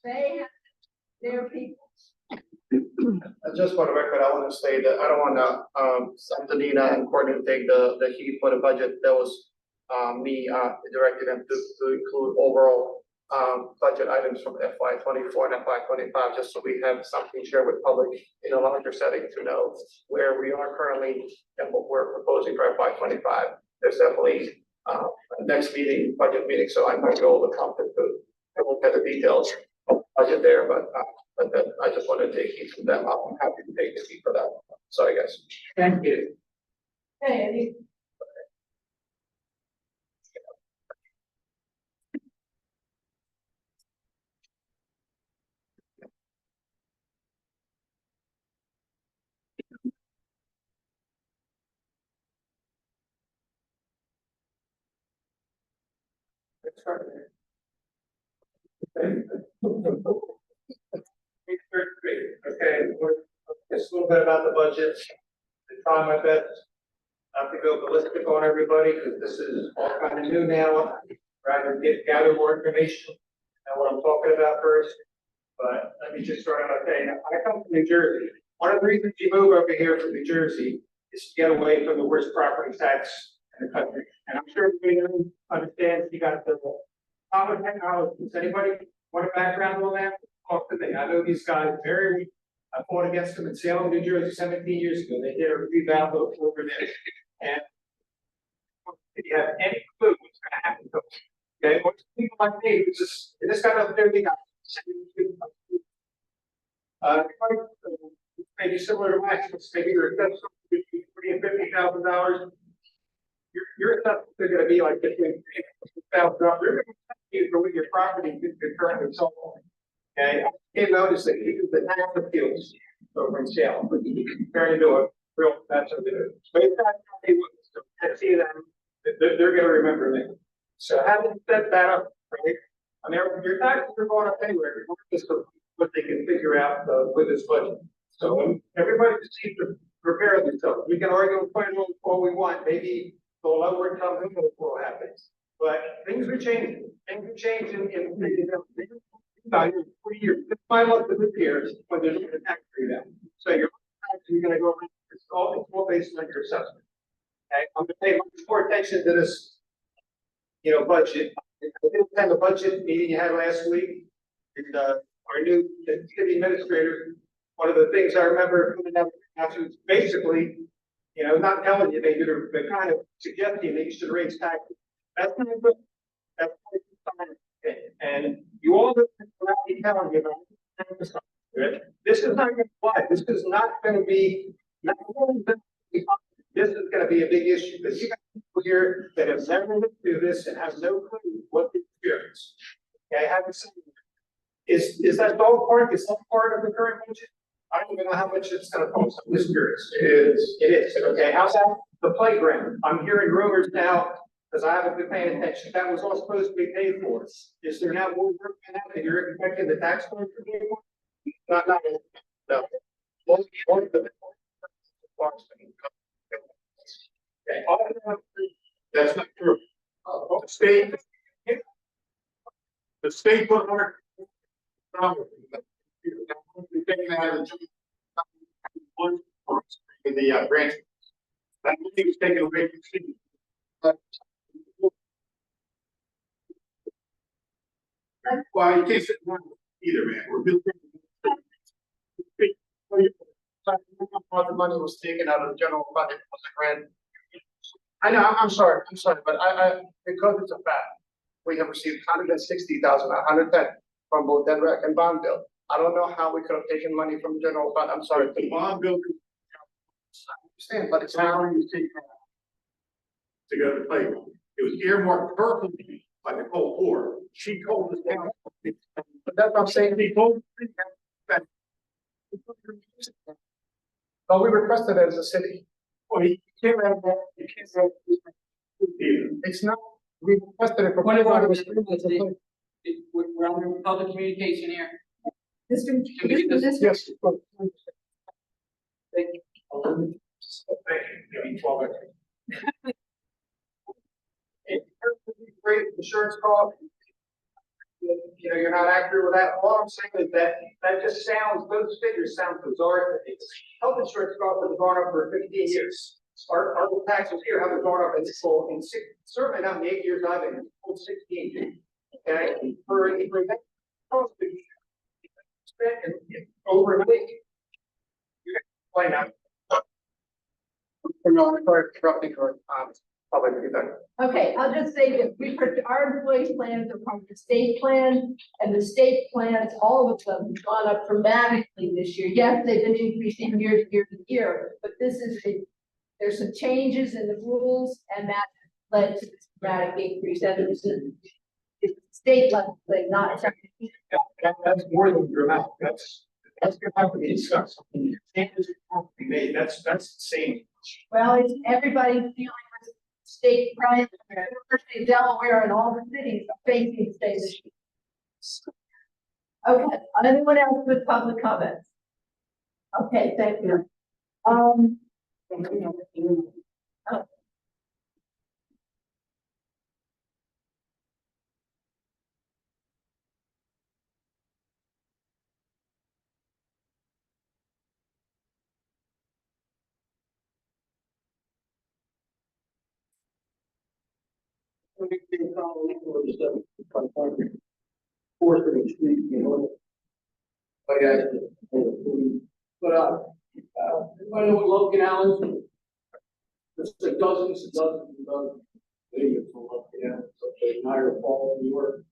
They have their people. Just for the record, I want to say that I don't want to, Santanina and Courtney take the heat for the budget. That was, me, directing them to include overall, budget items from FY '24 and FY '25, just so we have something to share with public in a larger setting to know where we are currently and what we're proposing for FY '25. There's definitely, next meeting, budget meeting, so I'm going to go over the content to look at the details of the budget there, but then I just want to take heat from them. I'm happy to take the heat for that. Sorry, guys. thank you. Hey, Eddie. Okay, just a little bit about the budget. I try my best not to go ballistic on everybody, because this is all kind of new now. Rather gather more information on what I'm talking about first. But let me just start out by saying, I come from New Jersey. One of the reasons you move over here from New Jersey is to get away from the worst property tax in the country. And I'm sure everybody understands you got the common technology. Does anybody want a background on that? Talk to me. I know these guys very well. I fought against them in Salem, New Jersey 17 years ago. They did a revamp over there. And if you have any clue what's going to happen to them, okay, what's people like me, who's just, this guy up there, we got maybe similar to my, maybe your assessment between $40,000 and $50,000. Your assessments are going to be like between $50,000. They're going to for what your property is currently sold. Okay, I came notice that he did the tax appeals over in Salem, but he turned into a real mess of it. But it's not, I see them, they're going to remember me. So having set that up, right? I mean, your taxes are going up anywhere, just what they can figure out with this budget. So everybody just needs to prepare themselves. We can argue and point all we want. Maybe the lower income will happen. But things are changing. Things are changing in 40 years. This is my luck with this year when there's a tax rebound. So your taxes are going to go around. It's all based on your assessment. Okay, I'm going to pay much more attention to this, budget. I did attend the budget meeting you had last week. And our new city administrator, one of the things I remember coming up after basically, not telling you, they're kind of suggesting that you should raise taxes. That's not good. That's not good. And you all look at what I'm telling you about. This is not going to fly. This is not going to be, this is going to be a big issue because you got people here that have never lived through this and have no clue what the experience. Okay, I haven't seen it. Is that dog park, is that part of the current budget? I don't even know how much it's going to cost. I'm just curious. It is. Okay, how's that? The playground. I'm hearing rumors now because I haven't been paying attention. That was all supposed to be paid for. Is there now more work than that you're expecting the taxpayers to pay for? Not, no. Most of the okay. That's not true. The state put more. In the branch. That money was taken away from the city. Well, you can't sit down either, man. We're building. The money was taken out of the general fund, it was a grant. I know, I'm sorry, but because it's a fact, we have received 160,000, 110 from both Denver and Bonneville. I don't know how we could have taken money from the general fund, I'm sorry. The bond bill I understand, but it's how salary is taken to go to playground. It was earmarked perfectly by Nicole Ford. She told us down. but that's what I'm saying. They told me that. But we requested it as a city. Well, you can't have that, you can't have. It's not, we requested it for. Point of order, Mr. President. We're under public communication here. Mr. Can we get this- Yes. Thank you. Maybe 12 hours. In terms of the great insurance cost, you know, you're not accurate with that. All I'm saying is that just sounds, those figures sound bizarre. It's health insurance costs have gone up for 15 years. Our taxes here haven't gone up in certainly not in the 8 years I've been, in 16. Okay, for that cost to be spent over a week. You can explain that. No, I'm sorry, interrupting her, public feedback. Okay, I'll just say that our employee plans are part of the state plan, and the state plans, all of them have gone up dramatically this year. Yes, they've been increasing year to year to year, but there's some changes in the rules, and that led to this dramatic increase, and it's a state level thing, not. That's more than dramatic. That's gonna have to be discussed. Changes have to be made. That's insane. Well, it's everybody dealing with state price, University of Delaware and all the cities are facing state issues. Okay, anyone else with public comments? Okay, thank you. Oh. But, I know what Logan Allen, there's like dozens and dozens and dozens of videos from Logan Allen, such as Niagara Falls, New York.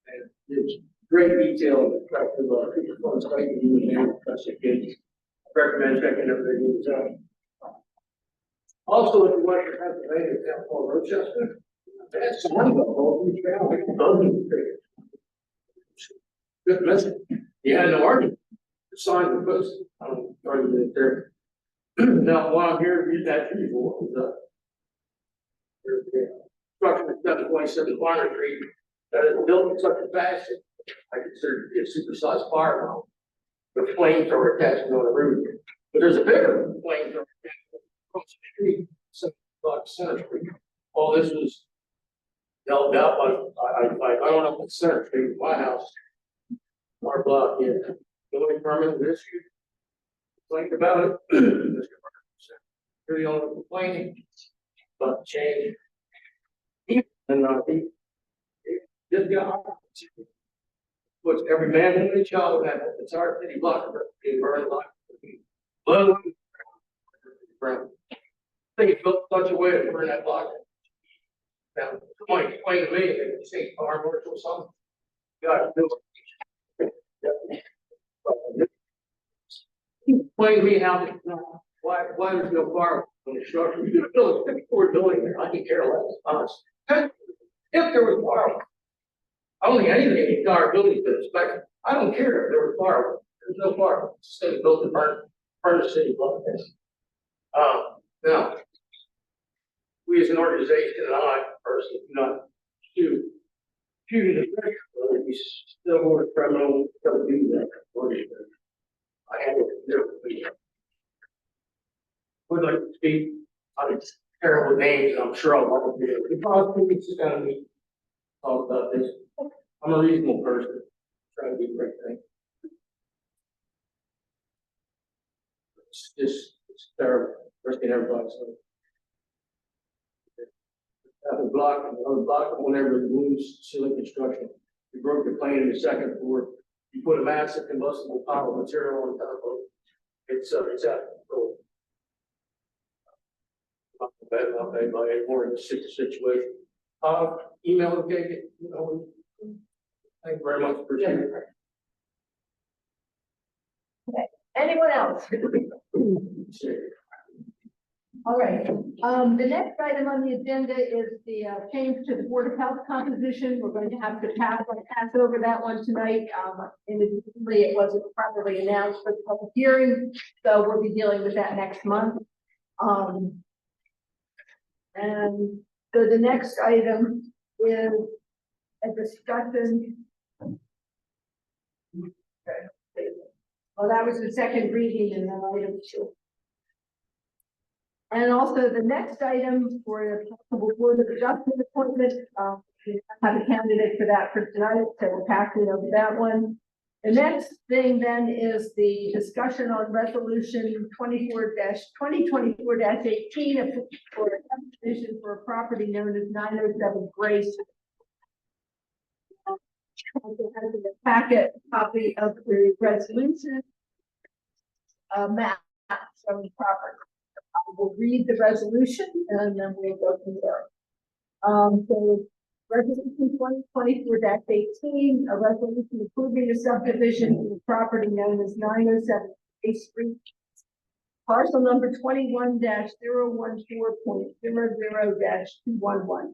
And there's great detail in the fact of, people from the site, and he was there, that's a kid. I recommend checking everything he was out. Also, if you want to Pennsylvania, down called Rochester, that's one of the whole dozens of pictures. Good message. He had no argument. The sign was posted. I don't argue there. Now, while I'm here, read that to you, what was that? There's the structure at 727 Farmer Street that is built in such a fashion, I consider it a supersized firehouse with flamethrower attached on the roof. But there's a bigger flamethrower attached across the street, 7 o'clock Center Street. All this was held up on, I don't know if it's Center Street, my house, our block, yeah. Building permit was issued. Complained about it. Mr. Burns said, you're the only one complaining about the change. And, he just got, puts every man, woman, and child in that entire city block, being burned like. Blood. I think it's built such a way to burn that block. Now, somebody explain to me, they say, farm or something. God, do it. Explain to me how, why there's no fire on the structure. You're gonna build a 54 building there. I can care less, honestly. If there was fire, I don't think anything in the entire building could inspect. I don't care if there was fire. There's no fire. It's just built to burn the city block. Now, we as an organization and I personally do not shoot the pressure, whether we still want a criminal, don't do that. I had it. Would like to speak on terrible names, and I'm sure I'll want to do it. The prosecution's gonna be talk about this. I'm a reasonable person, try to do the right thing. It's terrible, risking everybody's life. Have a block, another block, whenever the wounds, ceiling construction. You broke the plane in the second floor. You put a massive combustible pile of material on top of it. It's out of control. More in the situation. Email, okay, you know, thank you very much, appreciate it. Anyone else? All right, the next item on the agenda is the change to the Board of Health composition. We're going to have to pass over that one tonight. Individually, it wasn't properly announced for the public hearing, so we'll be dealing with that next month. And so the next item is a discussion. Well, that was the second reading and then item 2. And also the next item for the possible Board of Adjustment appointment, we have a candidate for that for tonight, so we're passing over that one. The next thing then is the discussion on resolution 2024-18 for a subdivision for a property known as 907 Grace. Also has in the packet a copy of the resolution map showing the property. We'll read the resolution and then we'll go from there. So resolution 2024-18, a resolution approving a subdivision for the property known as 907 Grace Street, parcel number 21-014.00-211.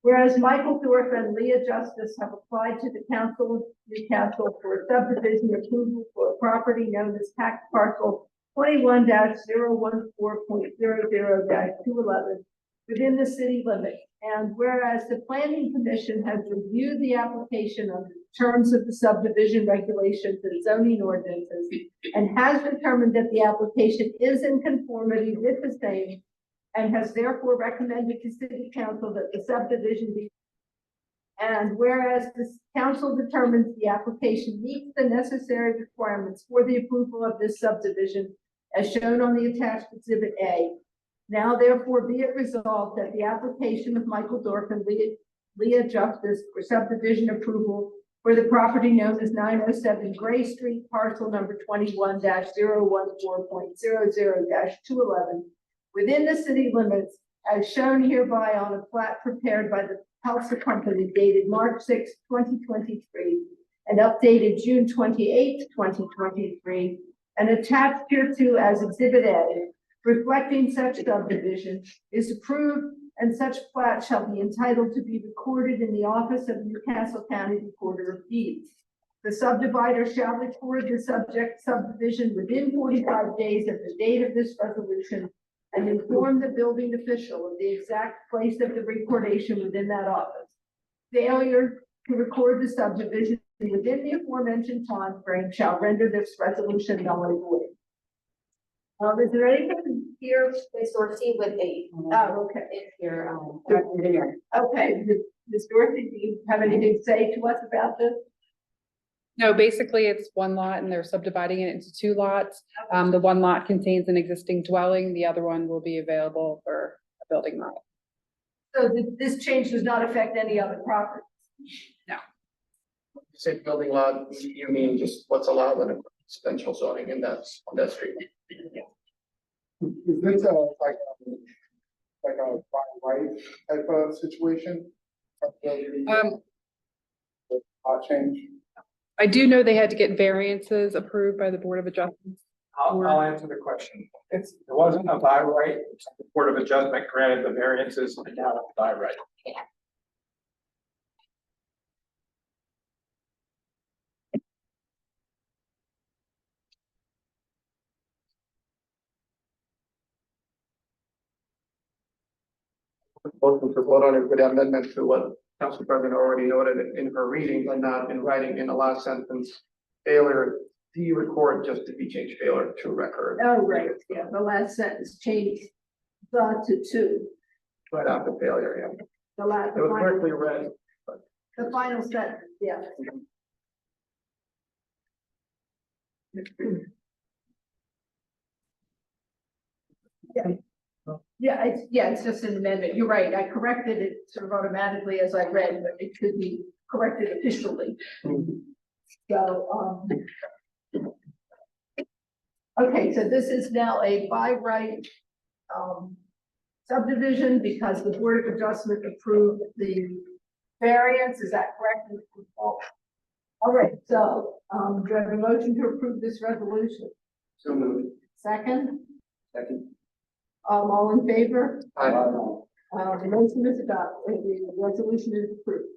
Whereas Michael Dorf and Leah Justice have applied to the Council of Newcastle for a subdivision approval for a property known as tax parcel 21-014.00-211 within the city limits. And whereas the Planning Commission has reviewed the application under the terms of the subdivision regulations and zoning ordinances and has determined that the application is in conformity with the same, and has therefore recommended to City Council that the subdivision be. And whereas the council determines the application meets the necessary requirements for the approval of this subdivision, as shown on the attached Exhibit A, now therefore be it resolved that the application of Michael Dorf and Leah Justice for subdivision approval for the property known as 907 Gray Street, parcel number 21-014.00-211, within the city limits, as shown hereby on a plat prepared by the Helsa Company dated March 6, 2023, and updated June 28, 2023, and attached hereto as Exhibit A, reflecting such subdivision, is approved, and such plat shall be entitled to be recorded in the office of Newcastle County Recorder of Deeds. The subdivider shall record the subject subdivision within 45 days of the date of this resolution, and inform the building official of the exact place of the recordation within that office. Failure to record the subdivision within the aforementioned time frame shall render this resolution null and void. Is there anything here? Ms. Dorsey with a. Oh, okay. If you're, Okay, Ms. Dorothy, do you have anything to say to us about this? No, basically it's one lot and they're subdividing it into 2 lots. The one lot contains an existing dwelling. The other one will be available for a building lot. So this change does not affect any other properties? No. You say building lot, you mean just what's allowed in a residential zoning in that, on that street? Is this like a by right type of situation? Change? I do know they had to get variances approved by the Board of Adjustment. I'll answer the question. It wasn't a by right, the Board of Adjustment granted the variances and now it's by right. Motion to vote on it with the amendment to what Council President already noted in her reading, and not in writing in the last sentence. Failure to record just to be changed, failure to record. Oh, right, yeah, the last sentence changed the to 2. Right after failure, yeah. The last, It was correctly read. the final sentence, yeah. Yeah, it's just an amendment. You're right. I corrected it sort of automatically as I read, but it could be corrected officially. So, okay, so this is now a by right, subdivision because the Board of Adjustment approved the variance. Is that correct? All right, so, do I have a motion to approve this resolution? So moved. Second, Second. all in favor? Aye. The motion is adopted, the resolution is approved.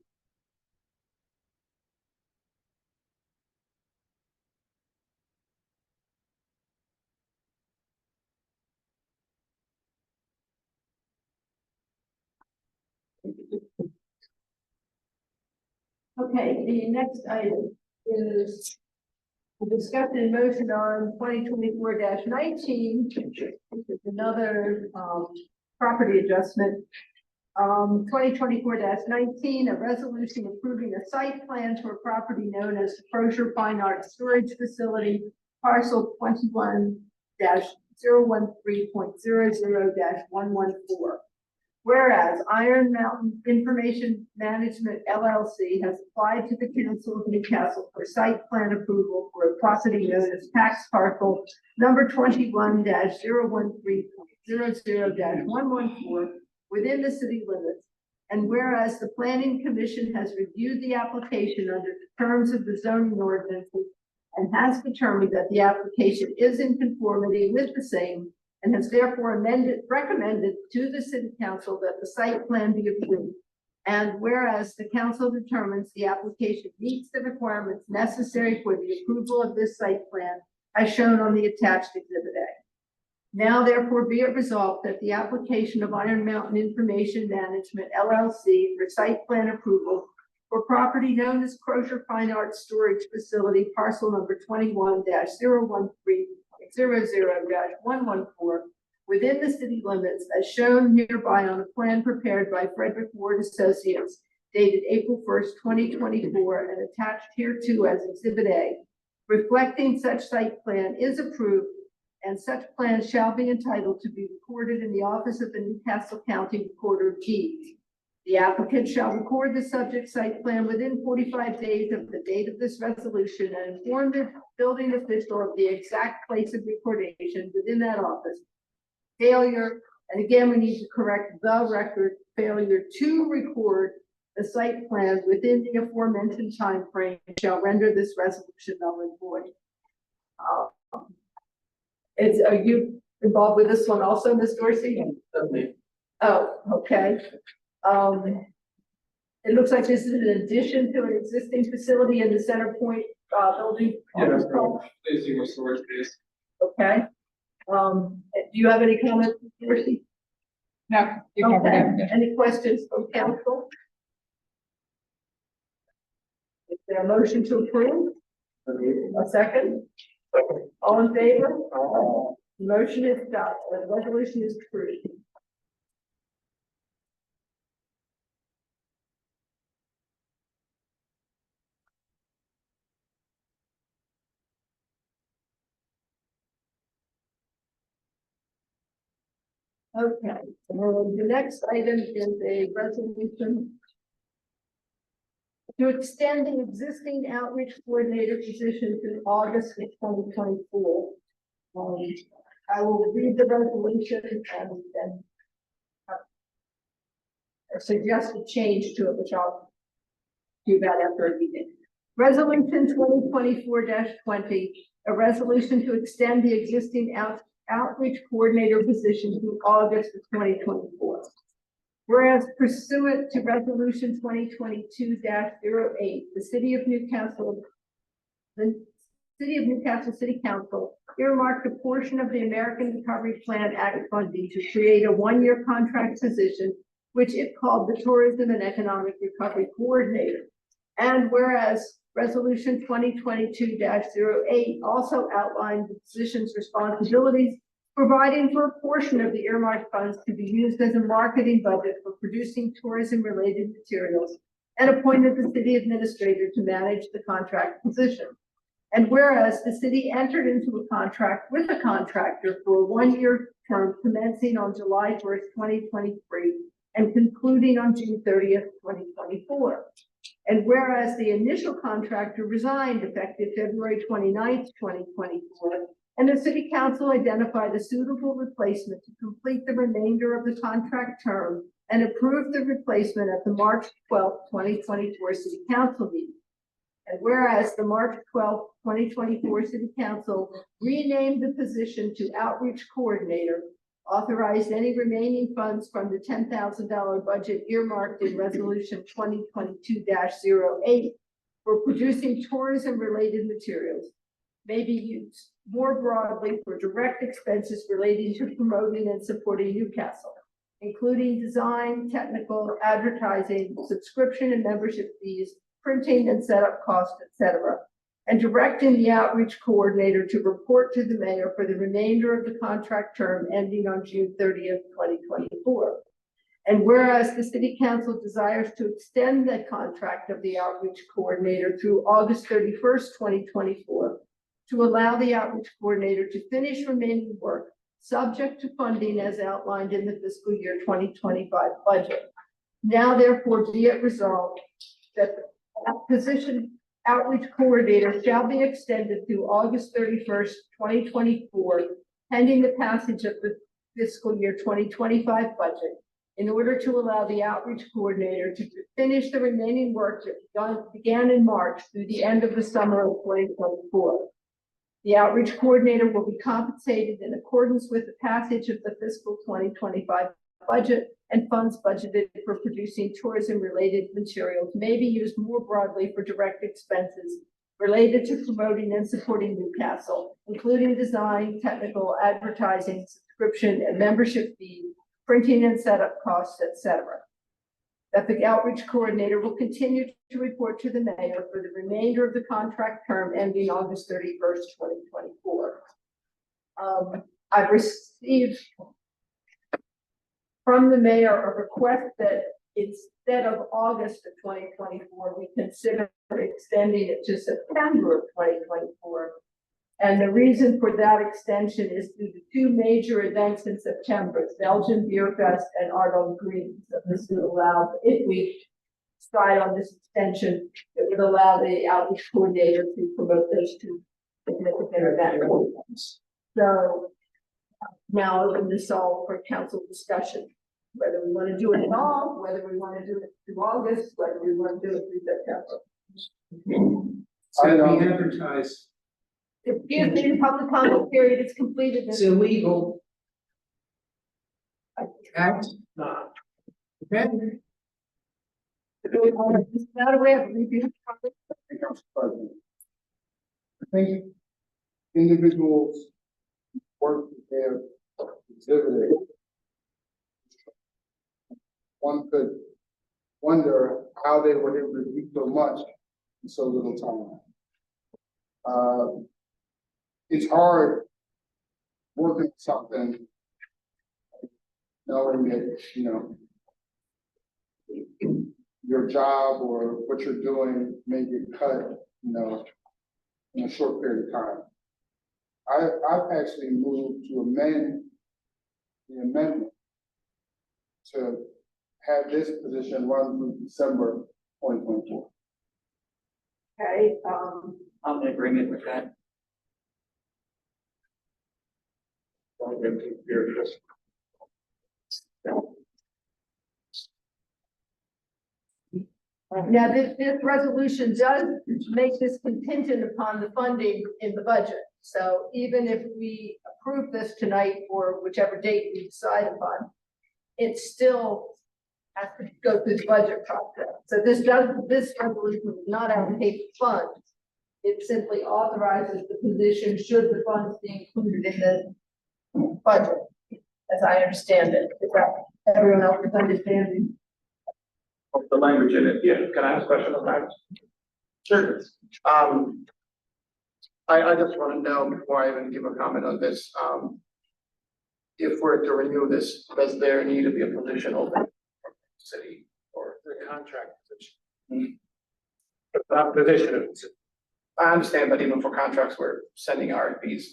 Okay, the next item is the discussion and motion on 2024-19, which is another, property adjustment. 2024-19, a resolution approving a site plan for a property known as the Crozier Fine Arts Storage Facility, parcel 21-013.00-114. Whereas Iron Mountain Information Management LLC has applied to the Council of Newcastle for site plan approval for a property known as tax parcel number 21-013.00-114 within the city limits. And whereas the Planning Commission has reviewed the application under the terms of the zoning ordinances and has determined that the application is in conformity with the same, and has therefore recommended to the city council that the site plan be approved. And whereas the council determines the application meets the requirements necessary for the approval of this site plan as shown on the attached Exhibit A. Now therefore be it resolved that the application of Iron Mountain Information Management LLC for site plan approval for property known as Crozier Fine Arts Storage Facility, parcel number 21-013.00-114 within the city limits as shown hereby on a plan prepared by Frederick Ward Associates dated April 1st, 2024 and attached hereto as Exhibit A, reflecting such site plan is approved and such plan shall be entitled to be recorded in the office of the Newcastle County Recorder of Deeds. The applicant shall record the subject site plan within 45 days of the date of this resolution and inform the building official of the exact place of recordation within that office. Failure, and again, we need to correct the record, failure to record the site plan within the aforementioned time frame shall render this resolution null and void. Are you involved with this one also, Ms. Dorsey? Oh, okay. It looks like this is an addition to an existing facility in the Center Point, building. Busy with storage space. Okay. Do you have any comments, Ms. Dorsey? No, you covered Okay. it. Any questions from council? Is there a motion to approve? A second? All in favor? The motion is adopted. The resolution is approved. Okay, so the next item is a resolution to extend the existing outreach coordinator position to August of 2024. I will read the resolution and then suggest a change to it, which I'll do that after a meeting. Resolution 2024-20, a resolution to extend the existing outreach coordinator position to August of 2024. Whereas pursuant to resolution 2022-08, the City of Newcastle City Council earmarked a portion of the American Recovery Plan Act funding to create a one-year contract position, which it called the Tourism and Economic Recovery Coordinator. And whereas resolution 2022-08 also outlined the position's responsibilities, providing for a portion of the earmarked funds to be used as a marketing budget for producing tourism-related materials, and appointed the city administrator to manage the contract position. And whereas the city entered into a contract with a contractor for a one-year term commencing on July 1st, 2023, and concluding on June 30th, 2024. And whereas the initial contractor resigned effective February 29th, 2024, and the city council identified a suitable replacement to complete the remainder of the contract term and approved the replacement at the March 12th, 2024 city council meeting. And whereas the March 12th, 2024 city council renamed the position to outreach coordinator, authorized any remaining funds from the $10,000 budget earmarked in resolution 2022-08 for producing tourism-related materials may be used more broadly for direct expenses relating to promoting and supporting Newcastle, including design, technical, advertising, subscription and membership fees, printing and setup costs, etc., and directing the outreach coordinator to report to the mayor for the remainder of the contract term ending on June 30th, 2024. And whereas the city council desires to extend the contract of the outreach coordinator through August 31st, 2024, to allow the outreach coordinator to finish remaining work subject to funding as outlined in the fiscal year 2025 budget. Now therefore be it resolved that the position outreach coordinator shall be extended through August 31st, 2024, pending the passage of the fiscal year 2025 budget, in order to allow the outreach coordinator to finish the remaining work that began in March through the end of the summer of 2024. The outreach coordinator will be compensated in accordance with the passage of the fiscal 2025 budget, and funds budgeted for producing tourism-related materials may be used more broadly for direct expenses related to promoting and supporting Newcastle, including design, technical, advertising, subscription, and membership fees, printing and setup costs, etc. That the outreach coordinator will continue to report to the mayor for the remainder of the contract term ending August 31st, 2024. I've received from the mayor a request that instead of August of 2024, we consider extending it to September of 2024. And the reason for that extension is due to two major events in September, Belgian Beer Fest and Arnold Green. So this would allow, if we decide on this extension, it would allow the outreach coordinator to promote those two significant events. So now open this all for council discussion, whether we want to do it at all, whether we want to do it through August, whether we want to do it through September. It's gonna be advertised. Excuse me, the public comment period is completed. It's illegal. Act. Okay. Not aware of review. Council President. I think individuals work that they have exhibited. One could wonder how they were able to do so much in so little time. It's hard working something, knowing that, you know, your job or what you're doing may get cut, you know, in a short period of time. I've actually moved to amend the amendment to have this position run through December 2024. Okay, I'm in agreement with that. now this resolution does make this contingent upon the funding in the budget. So even if we approve this tonight for whichever date we decide upon, it still has to go through the budget process. So this resolution does not allocate funds. It simply authorizes the position should the funds be included in the budget, as I understand it. Is that everyone else is understanding? The language in it, yeah. Can I ask a question on that? Sure. I just want to know before I even give a comment on this, if we're to renew this, does there need to be a position open from the city or the contract position? That position, I understand that even for contracts, we're sending RFPs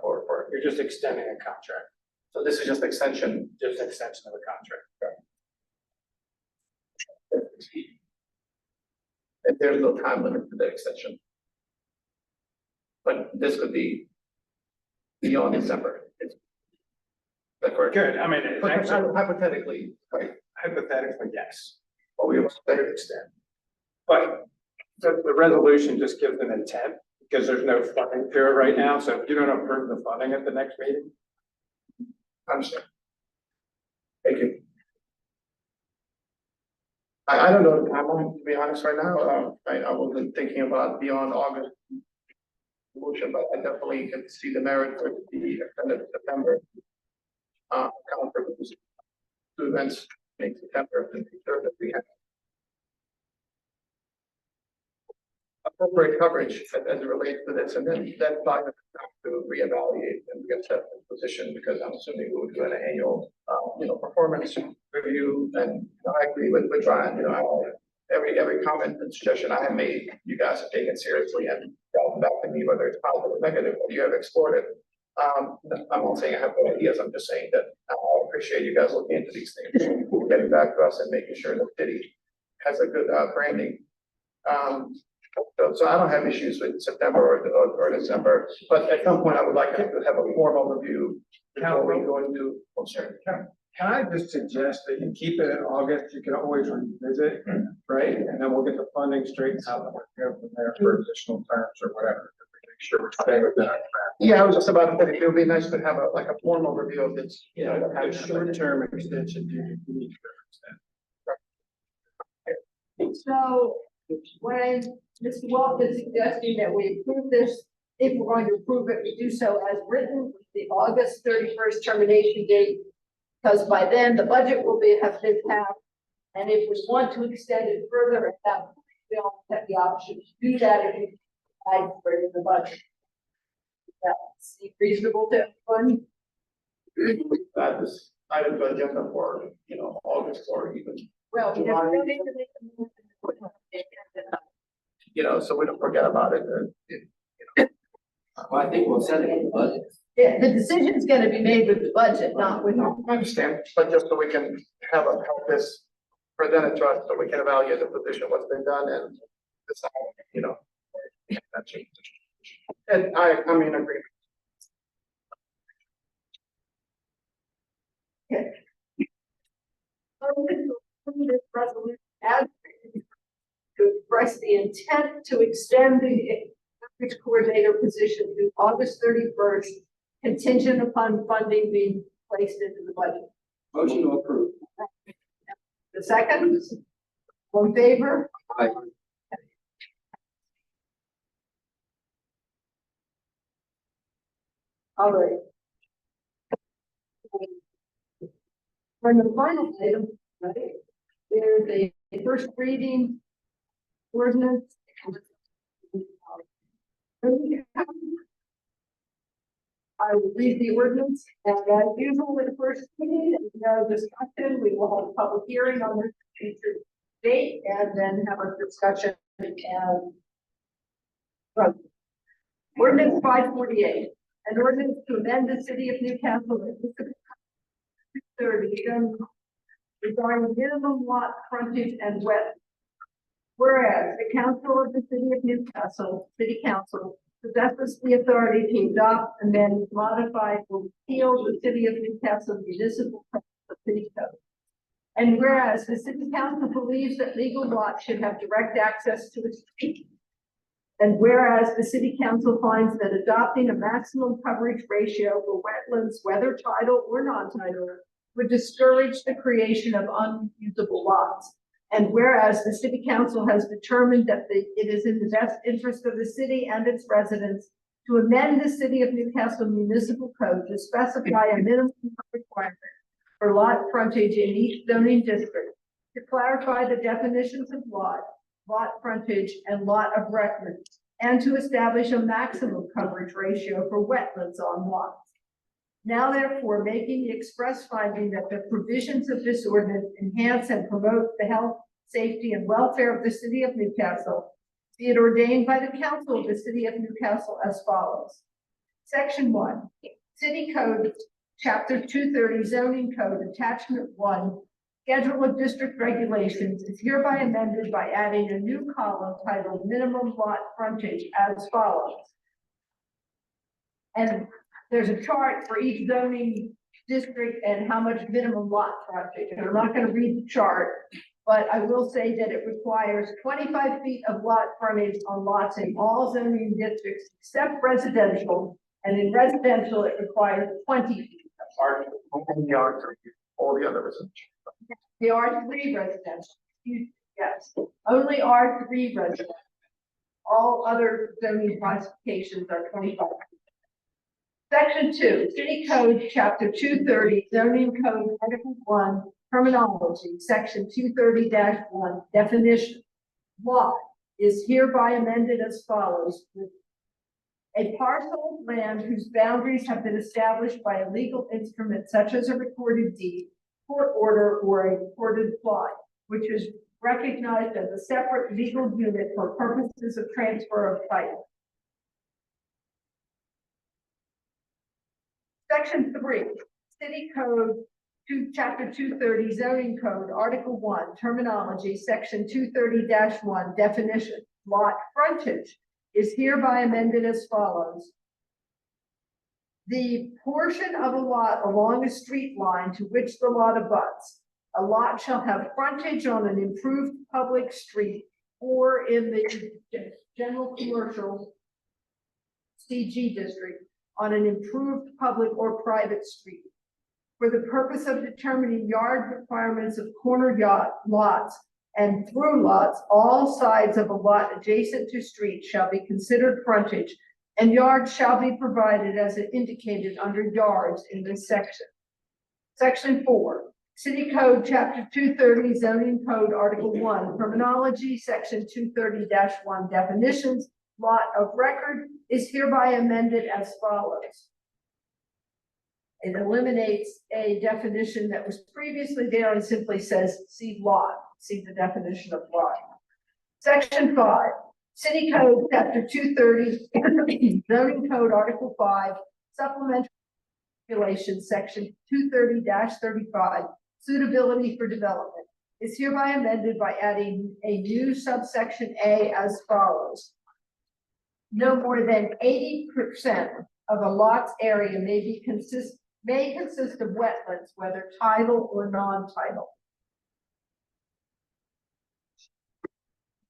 for, you're just extending a contract, so this is just extension. just extension of a contract. If there's no time limit to the extension. But this could be beyond December. Is that correct? Good, I mean, it's actually, Hypothetically, right, hypothetically, yes. but we have a better extent. But the resolution just gives an intent, because there's no funding to it right now, so if you don't approve the funding at the next meeting. I understand. Thank you. I don't know, I'm going to be honest right now, I wasn't thinking about beyond August. Motion, but I definitely can see the merit for the extended September. Count purposes. Two events, make September, and make sure that we have appropriate coverage as it relates to this, and then that time to reevaluate and get that position, because I'm assuming we'll do an annual, performance review, and I agree with Ryan, every comment and suggestion I have made, you guys have taken seriously and gotten back to me, whether it's positive or negative, or you have explored it. I'm not saying I have no ideas, I'm just saying that I appreciate you guys looking into these things, getting back to us and making sure that city has a good branding. So I don't have issues with September or December, but at some point I would like to have a formal review before we go into. Can I just suggest that you keep it in August, you can always revisit, right? And then we'll get the funding straightened out, and we'll go from there for additional terms or whatever. Make sure we're staying within our track. Yeah, I was just about to say, it would be nice to have a formal review of this. A short-term extension, you need to extend. So when Mr. Walton is suggesting that we approve this, if we're going to approve it, we do so as written, with the August 31st termination date. Because by then the budget will have been passed. And if we want to extend it further, at that point, we all have the option to do that if we add for it in the budget. That seems reasonable to everyone. That is item to agenda for, August or even. Well, we have no need to make a move. So we don't forget about it. Well, I think we'll set it in the budget. Yeah, the decision's gonna be made with the budget, not with. I understand, but just so we can help this presented to us, so we can evaluate the position, what's been done, and decide, that change. And I'm in agreement. Okay. This resolution as to express the intent to extend the outreach coordinator position to August 31st, contingent upon funding being placed into the budget. Motion to approve. The second, all in favor? Aye. All right. For the final item, right, there's a first reading ordinance. I will read the ordinance, and as usual with the first reading, no discussion, we will have a public hearing on this future date, and then have a discussion and. Ordinance 548, an ordinance to amend the city of Newcastle. 30, regarding minimum lot frontage and wet. Whereas the council of the city of Newcastle, city council, possesses the authority to adopt, amend, modify, or repeal the city of Newcastle municipal city code. And whereas the city council believes that legal lots should have direct access to the street. And whereas the city council finds that adopting a maximum coverage ratio for wetlands, whether tidal or non-tidal, would discourage the creation of unusable lots. And whereas the city council has determined that it is in the best interest of the city and its residents to amend the city of Newcastle municipal code to specify a minimum requirement for lot frontage in each zoning district, to clarify the definitions of lot frontage, and lot of reference, and to establish a maximum coverage ratio for wetlands on lots. Now therefore, making the express finding that the provisions of this ordinance enhance and promote the health, safety, and welfare of the city of Newcastle, be it ordained by the council of the city of Newcastle as follows. Section 1, City Code, Chapter 230, Zoning Code, Attachment 1, Schedule of District Regulations is hereby amended by adding a new column titled Minimum Lot Frontage as follows. And there's a chart for each zoning district and how much minimum lot frontage. And I'm not gonna read the chart, but I will say that it requires 25 feet of lot frontage on lots in all zoning districts except residential. And in residential, it requires 20 feet. Only R3, all the other residential. The R3 residential, yes, only R3 residential. All other zoning classifications are 25. Section 2, City Code, Chapter 230, Zoning Code, Article 1, Terminology, Section 230-1, Definition. Lot is hereby amended as follows. A parcel of land whose boundaries have been established by a legal instrument such as a recorded deed, court order, or a recorded plot, which is recognized as a separate legal unit for purposes of transfer of title. Section 3, City Code, Chapter 230, Zoning Code, Article 1, Terminology, Section 230-1, Definition. Lot frontage is hereby amended as follows. The portion of a lot along a street line to which the lot abuts. A lot shall have frontage on an improved public street or in the general commercial CG district on an improved public or private street. For the purpose of determining yard requirements of corner lots and through lots, all sides of a lot adjacent to streets shall be considered frontage, and yards shall be provided as indicated under yards in this section. Section 4, City Code, Chapter 230, Zoning Code, Article 1, Terminology, Section 230-1, Definitions. Lot of record is hereby amended as follows. It eliminates a definition that was previously there and simply says, see lot, see the definition of lot. Section 5, City Code, Chapter 230, Zoning Code, Article 5, Supplementary Regulations, Section 230-35, Suitability for Development, is hereby amended by adding a new subsection A as follows. No more than 80% of a lot's area may consist of wetlands, whether tidal or non-tidal.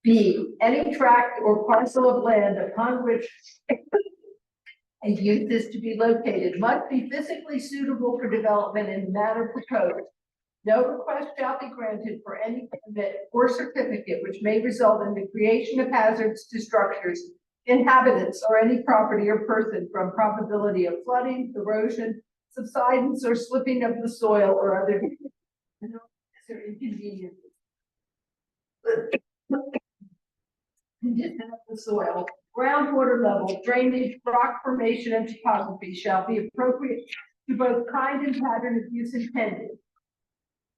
B, any tract or parcel of land upon which a use is to be located must be physically suitable for development in the manner proposed. No request shall be granted for any permit or certificate which may result in the creation of hazards to structures, inhabitants, or any property or person from probability of flooding, erosion, subsidence, or slipping of the soil or other inconveniences. Condition of the soil, groundwater level, drainage, rock formation, and topography shall be appropriate to both kind and pattern of use intended.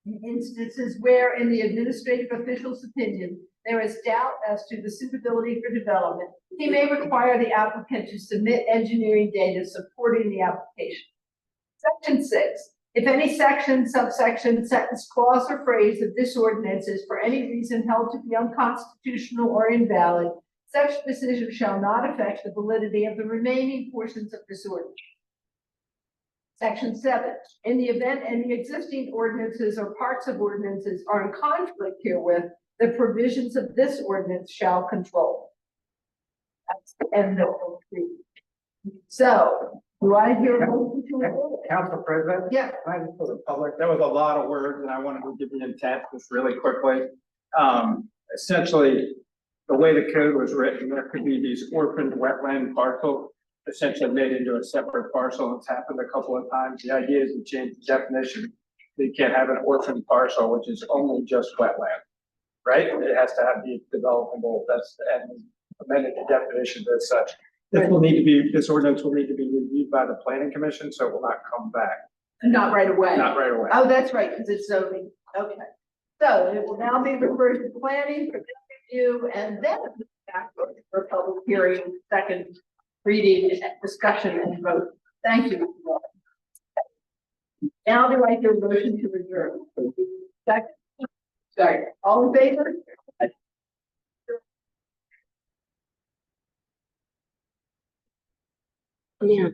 In instances where, in the administrative official's opinion, there is doubt as to the suitability for development, he may require the applicant to submit engineering data supporting the application. Section 6. If any section, subsection, sentence, clause, or phrase of this ordinance is for any reason held to be unconstitutional or invalid, such decision shall not affect the validity of the remaining portions of this ordinance. Section 7. In the event any existing ordinances or parts of ordinances are in conflict herewith, the provisions of this ordinance shall control. That's the end of the. So, do I hear a motion to approve? Council President? Yeah. I just for the public, that was a lot of words and I wanted to give the intent just really quickly. Essentially, the way the code was written, there could be these orphaned wetland parcels essentially made into a separate parcel. It's happened a couple of times. The idea is to change the definition. You can't have an orphaned parcel, which is only just wetland, right? It has to have the developable, and amended the definition as such. This ordinance will need to be reviewed by the planning commission, so it will not come back. Not right away. Not right away. Oh, that's right, because it's zoning. Okay. So it will now be referred to planning for review and then back for public hearing, second reading, discussion, and vote. Thank you. Now do I hear a motion to adjourn? Second. Second. All in favor? Yeah.